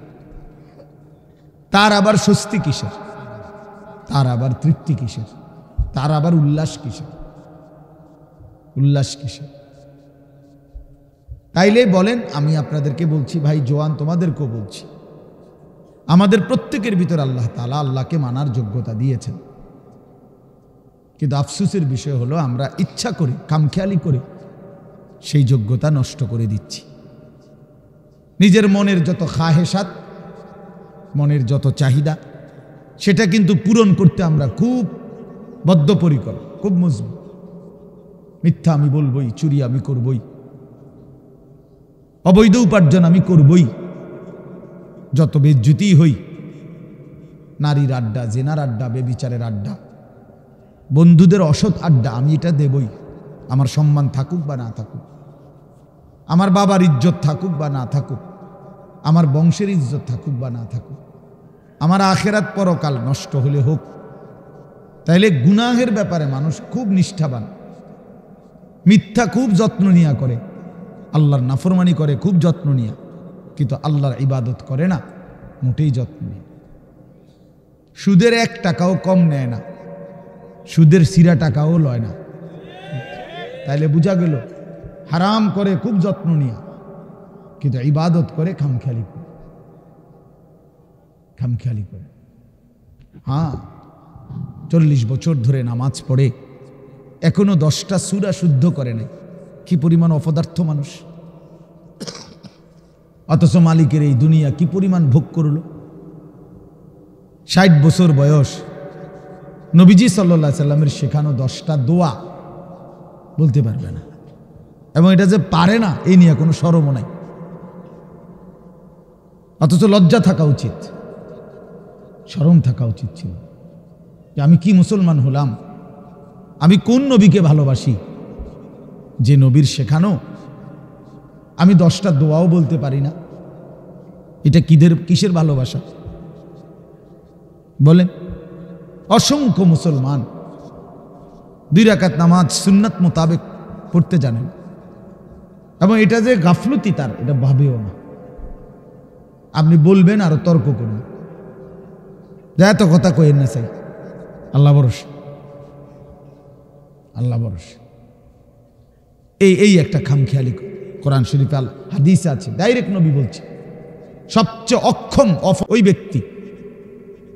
তার আবার স্বস্তি কিসের? তার আবার তৃপ্তি কিসের? তার আবার উল্লাস কিসের? উল্লাস কিসের? তাইলে বলেন, আমি আপনাদেরকে বলছি ভাই জওয়ান, তোমাদেরকেও বলছি, আমাদের প্রত্যেকের ভিতর আল্লাহ তাআলা আল্লাহকে মানার যোগ্যতা দিয়েছেন। কিন্তু আফসোসের বিষয় হলো আমরা ইচ্ছা করে, খামখেয়ালি করে সেই যোগ্যতা নষ্ট করে দিচ্ছি। নিজের মনের যত খাহেসাত, মনের যত চাহিদা, সেটা কিন্তু পূরণ করতে আমরা খুব বদ্ধপরিকর, খুব মজবুত। মিথ্যা আমি বলবই, চুরি আমি করবই, অবৈধ উপার্জন আমি করবই, যত বেজ্জুতি হই, নারীর আড্ডা, জেনার আড্ডা, বেবিচারের আড্ডা, বন্ধুদের অসৎ আড্ডা, আমি এটা দেবই। আমার সম্মান থাকুক বা না থাকুক, আমার বাবার ইজ্জত থাকুক বা না থাকুক, আমার বংশের ইজ্জত থাকুক বা না থাকুক, আমার আখেরাত পরকাল নষ্ট হলে হোক। তাইলে গুনাহের ব্যাপারে মানুষ খুব নিষ্ঠাবান, মিথ্যা খুব যত্ন নিয়া করে, আল্লাহর নাফরমানি করে খুব যত্ন নিয়া, কিন্তু আল্লাহর ইবাদত করে না, মোটেই যত্ন নেই। সুদের 1 টাকাও কম নেয় না, সুদের সিরা টাকাও লয় না। তাইলে বোঝা গেল হারাম করে খুব যত্ন নিয়া, কিন্তু ইবাদত করে খামখেয়ালি করে, খামখেয়ালি করে। হ্যাঁ, 40 বছর ধরে নামাজ পড়ে এখনো 10টা সূরা শুদ্ধ করে নাই। কি পরিমাণ অপদার্থ মানুষ! অথচ মালিকের এই দুনিয়া কি পরিমাণ ভোগ করল। 60 বছর বয়স, নবীজি সাল্লাল্লাহু আলাইহি সাল্লামের শেখানো 10টা দোয়া বলতে পারবে না, এবং এটা যে পারে না এই নিয়ে কোনো শরমও নাই। অথচ লজ্জা থাকা উচিত, শরম থাকা উচিত ছিল যে আমি কি মুসলমান হলাম, আমি কোন নবীকে ভালোবাসি যে নবীর শেখানো আমি 10টা দোয়াও বলতে পারি না। এটা কিসের ভালোবাসা বলেন? অসংখ্য মুসলমান 2 রাকাত নামাজ সুন্নাত মোতাবেক পড়তে জানেন, এবং এটা যে গাফলতি তার এটা ভাবেও না। আপনি বলবেন আরো তর্ক করুন, যা এত কথা কইেন না, চাই আল্লাহ ভরসা, আল্লাহ ভরসা। এই একটা খামখেয়ালি কোরআন শরীফ আল হাদিসে আছে, ডাইরেক্ট নবী বলছে সবচেয়ে অক্ষম ওই ব্যক্তি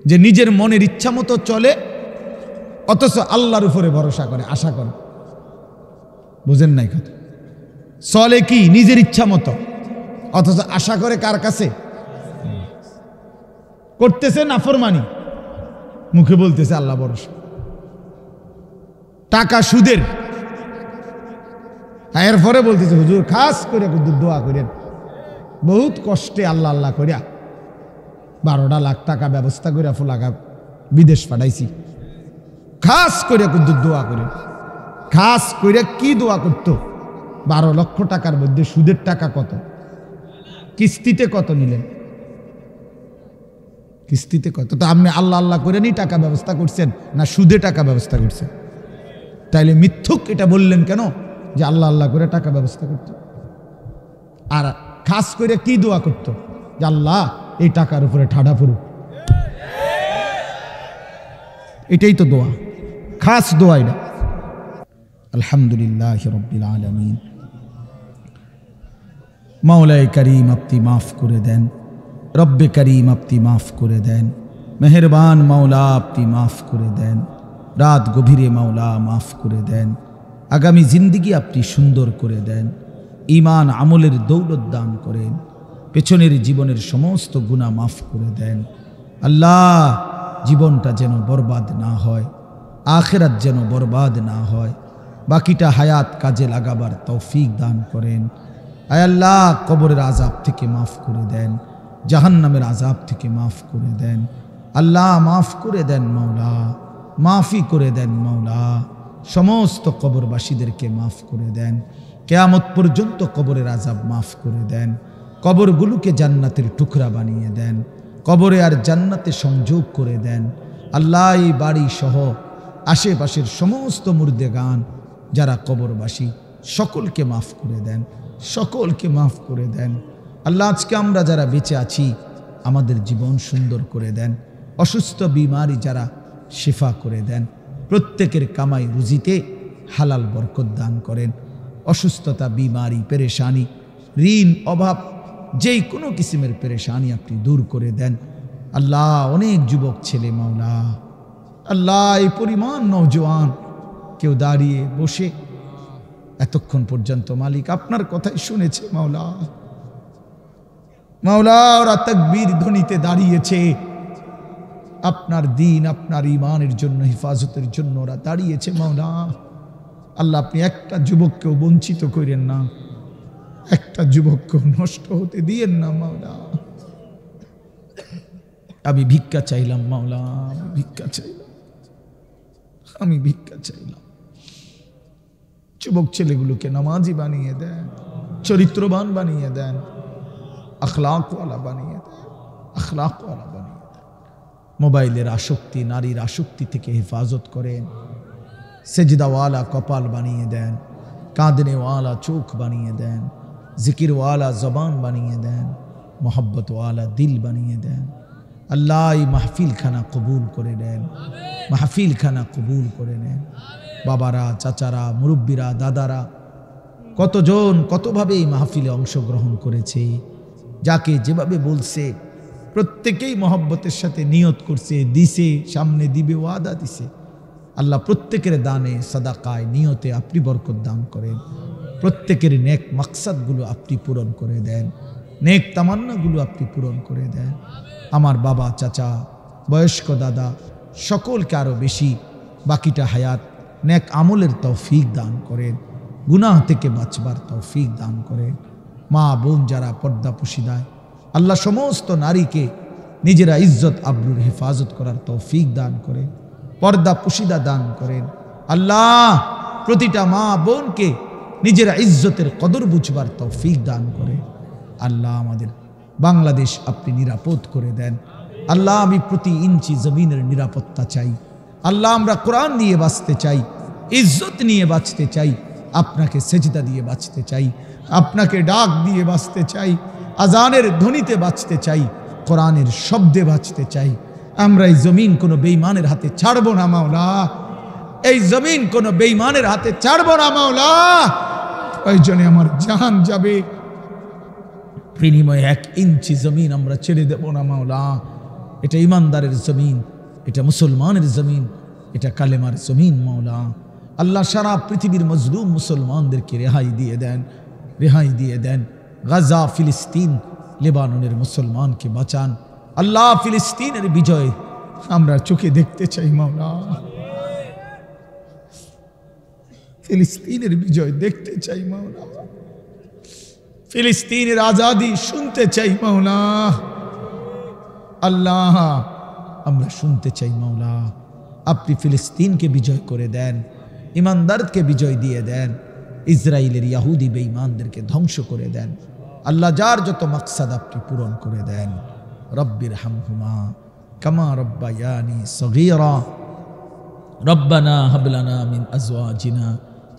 যে নিজের মনের ইচ্ছা মতো চলে অথচ আল্লাহর উপরে ভরসা করে, আশা করে। বুঝেন নাই কথা? চলে কি নিজের ইচ্ছা মতো, অথচ আশা করে কার কাছে? করতেছে নাফরমানি, মুখে বলতেছে আল্লাহ ভরসা। টাকা সুদের, এরপরে বলতেছে হুজুর খাস করে দোয়া করেন, বহুত কষ্টে আল্লাহ আল্লাহ করিয়া 12 লাখ টাকা ব্যবস্থা করে ফুলাগা বিদেশ পাঠাইছি, খাস করে দোয়া করে। খাস করে কি দোয়া করতো? 12 লক্ষ টাকার মধ্যে সুদের টাকা কত, কিস্তিতে কত নিলেন, কিস্তিতে কত? তো আপনি আল্লাহ আল্লাহ করে নি টাকা ব্যবস্থা করছেন না সুদে টাকা ব্যবস্থা করছেন? তাইলে মিথ্যুক এটা বললেন কেন যে আল্লাহ আল্লাহ করে টাকা ব্যবস্থা করত? আর খাস করে কি দোয়া করত? যে আল্লাহ এই টাকার উপরে ঠাডা পড়ুক। এটাই তো দোয়া, খাস দোয়া এটা। আলহামদুলিল্লাহ রাব্বিল আলামিন। মাওলায়ে করিম আপনি মাফ করে দেন, রব্বে করিম আপনি মাফ করে দেন, মেহেরবান মাওলা আপনি মাফ করে দেন, রাত গভীরে মাওলা মাফ করে দেন, আগামী জিন্দিগি আপনি সুন্দর করে দেন, ঈমান আমলের দৌলত দান করেন, পেছনের জীবনের সমস্ত গুনাহ মাফ করে দেন। আল্লাহ জীবনটা যেন বরবাদ না হয়, আখিরাত যেন বরবাদ না হয়, বাকিটা হায়াত কাজে লাগাবার তৌফিক দান করেন। আয় আল্লাহ কবরের আযাব থেকে মাফ করে দেন, জাহান্নামের আযাব থেকে মাফ করে দেন। আল্লাহ মাফ করে দেন মাওলা, মাফি করে দেন মাওলা, সমস্ত কবরবাসীদেরকে মাফ করে দেন। কিয়ামত পর্যন্ত কবরের আযাব মাফ করে দেন, কবরগুলোকে জান্নাতের টুকরা বানিয়ে দেন, কবরে আর জান্নাতে সংযোগ করে দেন। আল্লাহ এই বাড়ি সহ আশেপাশের সমস্ত মুর্দেগান যারা কবরবাসী সকলকে মাফ করে দেন, সকলকে মাফ করে দেন। আল্লাহ আজকে আমরা যারা বেঁচে আছি আমাদের জীবন সুন্দর করে দেন, অসুস্থ বিমারি যারা শিফা করে দেন, প্রত্যেকের কামাই রুজিতে হালাল বরকত দান করেন। অসুস্থতা, বিমারি, পেরেশানি, ঋণ, অভাব, যেই কোনো কিসিমের পেরেশানি আপনি দূর করে দেন। আল্লাহ অনেক যুবক ছেলে মাওলা, আল্লাহ এই পরিমাণ নওজোয়ান কেউ দাঁড়িয়ে বসে এতক্ষণ পর্যন্ত মালিক আপনার কথাই শুনেছে মাওলা, মাওলা ওরা তাকবীর ধ্বনিতে দাঁড়িয়েছে, আপনার দিন আপনার ঈমানের জন্য, হিফাজতের জন্য ওরা দাঁড়িয়েছে মাওলা। আল্লাহ আপনি একটা যুবককেও বঞ্চিত করেন না, একটা যুবককেও নষ্ট হতে দিয়েন না মাওলা। আমি ভিক্ষা চাইলাম মাওলা, আমি ভিক্ষা চাইলাম, আমি ভিক্ষা চাইলাম। যুবক ছেলেগুলোকে নামাজি বানিয়ে দেন, চরিত্রবান বানিয়ে দেন, আখলাকওয়ালা বানিয়ে দেন, আখলাকওয়ালা বানিয়ে দেন। মোবাইলের আসক্তি, নারীর আসক্তি থেকে হেফাজত করেন, সেজদাওয়ালা কপাল বানিয়ে দেন, কাঁদনেওয়ালা চোখ বানিয়ে দেন, জিকিরওয়ালা জবান বানিয়ে দেন। मोहब्बत वाला दिल बनिए दें। अल्लाह এই মাহফিল খানা কবুল করে নেন, মাহফিল খানা কবুল করে নেন। বাবারা, চাচারা, মুরব্বীরা, দাদারা কতজন কতভাবে এই মাহফিলে অংশগ্রহণ করেছে, যাকে যেভাবে বলছে প্রত্যেকেই মহব্বতের সাথে নিয়ত করছে, দিছে, সামনে দিবে, ওয়াদা দিছে। আল্লাহ প্রত্যেকের দানে সাদাকায় নিয়তে আপনি বরকত দান করেন, প্রত্যেকের নেক মাকসাদগুলো আপনি পূরণ করে দেন, নেক তামান্নাগুলো আপনি পূরণ করে দেন। আমার বাবা, চাচা, বয়স্ক দাদা সকলকে আরও বেশি বাকিটা হায়াত নেক আমলের তৌফিক দান করেন, গুনাহ থেকে বাঁচবার তৌফিক দান করেন। মা বোন যারা পর্দা পুশিদায়, আল্লাহ সমস্ত নারীকে নিজেরা ইজ্জত আবরুর হেফাজত করার তৌফিক দান করেন, পর্দা পুশিদা দান করেন। আল্লাহ প্রতিটা মা বোনকে নিজেরা ইজ্জতের কদর বুঝবার তৌফিক দান করে। আল্লাহ আমাদের বাংলাদেশ আপনি নিরাপদ করে দেন। আল্লাহ আমি প্রতি ইঞ্চি জমিনের নিরাপত্তা চাই। আল্লাহ আমরা কোরআন নিয়ে বাঁচতে চাই, ইজ্জত নিয়ে বাঁচতে চাই, আপনাকে সেজদা দিয়ে বাঁচতে চাই, আপনাকে ডাক দিয়ে বাঁচতে চাই, আজানের ধ্বনিতে বাঁচতে চাই, কোরআনের শব্দে বাঁচতে চাই। আমরা এই জমিন কোনো বেঈমানের হাতে ছাড়ব না মাওলা, এই জমিন কোনো বেঈমানের হাতে ছাড়ব না মাওলা। প্রয়োজনে আমার জান যাবে, বিনিময়ে 1 ইঞ্চি জমিন আমরা ছেড়ে দেব না মাওলা। এটা ইমানদারের জমিন, এটা মুসলমানের জমিন, এটা কালেমার জমিন মাওলা। আল্লাহ সারা পৃথিবীর মজলুম মুসলমানদেরকে রেহাই দিয়ে দেন, রেহাই দিয়ে দেন। গাজা, ফিলিস্তিন, লেবাননের মুসলমানকে বাঁচান। আল্লাহ ফিলিস্তিনের বিজয় আমরা চোখে দেখতে চাই মাওলা, ফিলিস্তিনের বিজয় দেখতে চাই মাওলা, ফিলিস্তিনের আজাদি শুনতে চাই মাওলা। আল্লাহ আমরা শুনতে চাই মাওলা, আপনি ফিলিস্তিনকে বিজয় করে দেন, ইমানদারকে বিজয় দিয়ে দেন, ইসরায়েলের ইহুদি বেঈমানদেরকে ধ্বংস করে দেন। আল্লাহ যার যত মাকসাদ আপনি পূরণ করে দেন। রব্বির হামহুমা কামা রব্বায়ানি সগীরা রব্বানা হাব লানা মিন আজওয়াজিনা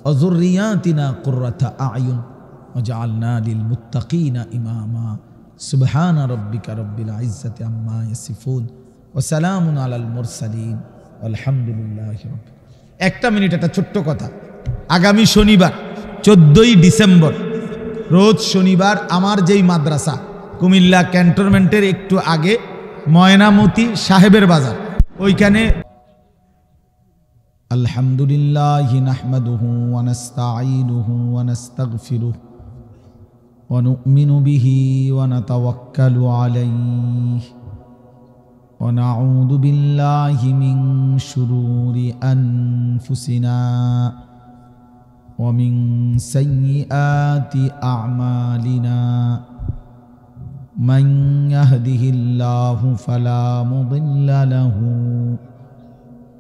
ওয়া যুররিয়াতিনা কুররাতা আ'য়ুন ওয়াজআলনা লিল মুত্তাকিনা ইমামা। সুবহানা রাব্বিকা রাব্বিল ইজ্জাতি আম্মা ইয়াসিফুন ওয়া সালামুন আলাল মুরসালিন আলহামদুলিল্লাহি রাব্বিল। একটা মিনিট, একটা ছোট্ট কথা। আগামী শনিবার 14ই ডিসেম্বর, রোজ শনিবার আমার যেই মাদ্রাসা কুমিল্লা ক্যান্টনমেন্টের একটু আগে ময়নামতি সাহেবের বাজার, ওইখানে আলহামদুলিল্লাহি নাহমাদুহু ওয়া নাস্তাঈনুহু ওয়া নাস্তাগফিরুহু ওয়া নু'মিনু বিহি ওয়া নাতাওয়াক্কালু আলাইহি ওয়া নাউযু বিল্লাহি মিন শুরুরি আনফুসিনা ওয়া মিন সাইয়্যাতি আ'মালিনা। من يهده الله فلا مضل له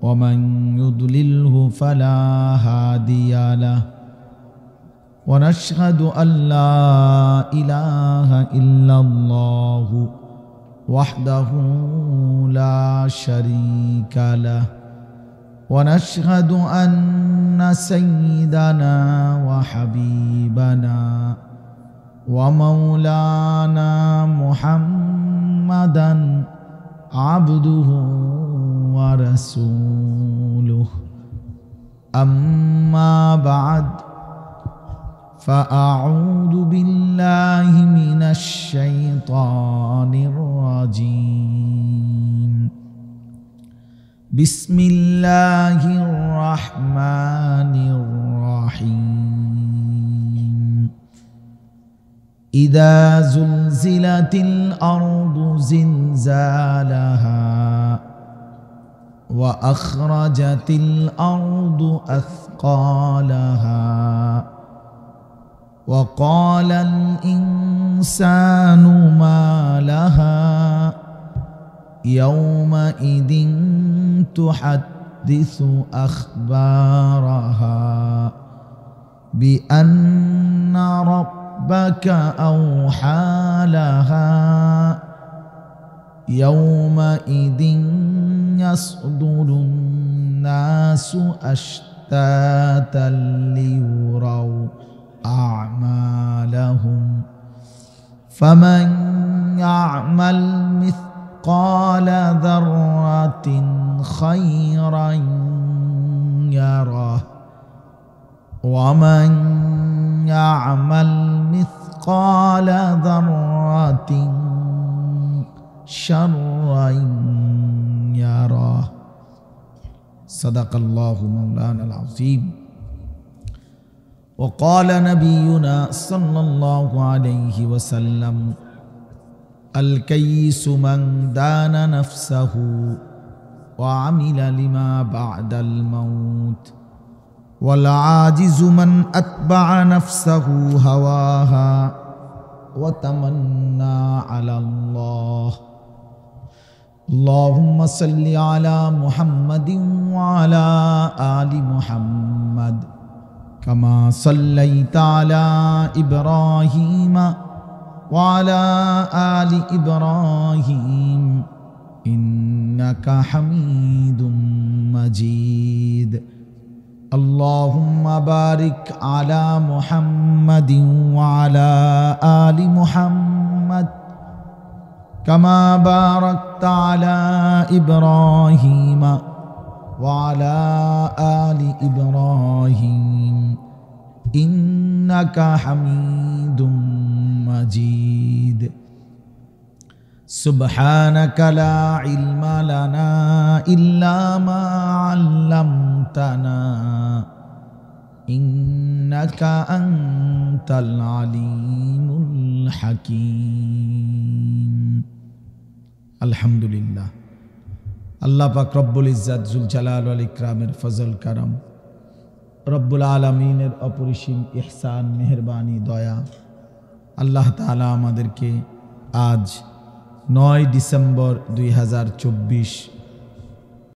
ومن يضلله فلا هادي له ونشهد أن لا إله إلا الله وحده لا شريك له ونشهد أن سيدنا وحبيبنا ومولانا محمدا عبده ورسوله أما بعد فأعوذ بالله من الشيطان الرجيم بسم الله الرحمن الرحيم إذا زلزلت الأرض زلزالها وأخرجت الأرض أثقالها وقال الإنسان ما لها يومئذ تحدث أخبارها بأن ربك أوحى لها يومئذ يصدر الناس أشتاتا ليروا أعمالهم فمن يعمل مثقال ذرة خيرا يره ومن يعمل مثقال ذرة شرا يره صدق الله مولانا العظيم وقال نبينا صلى الله عليه وسلم الكيس من دان نفسه وعمل لما بعد الموت والعاجز من أتبع نفسه هواها وتمنى على الله اللهم صل على محمد وعلى آل محمد كما صليت على إبراهيم وعلى آل إبراهيم إنك حميد مجيد اللهم بارك على محمد وعلى آل محمد كما باركت على إبراهيم وعلى آل إبراهيم إنك حميد مجيد سبحانك لا علم لنا إلا ما علمتنا إنك أنت العليم الحكيم الحمد لله আল্লাহ পাক রব্বুল ইজ্জাত জুল জালাল ওয়াল ইকরামের ফজল করম রব্বুল আলামিনের অপরিসীম ইহসান মেহেরবানি দয়া আল্লাহ তাআলা আমাদেরকে আজ 9 ডিসেম্বর 2024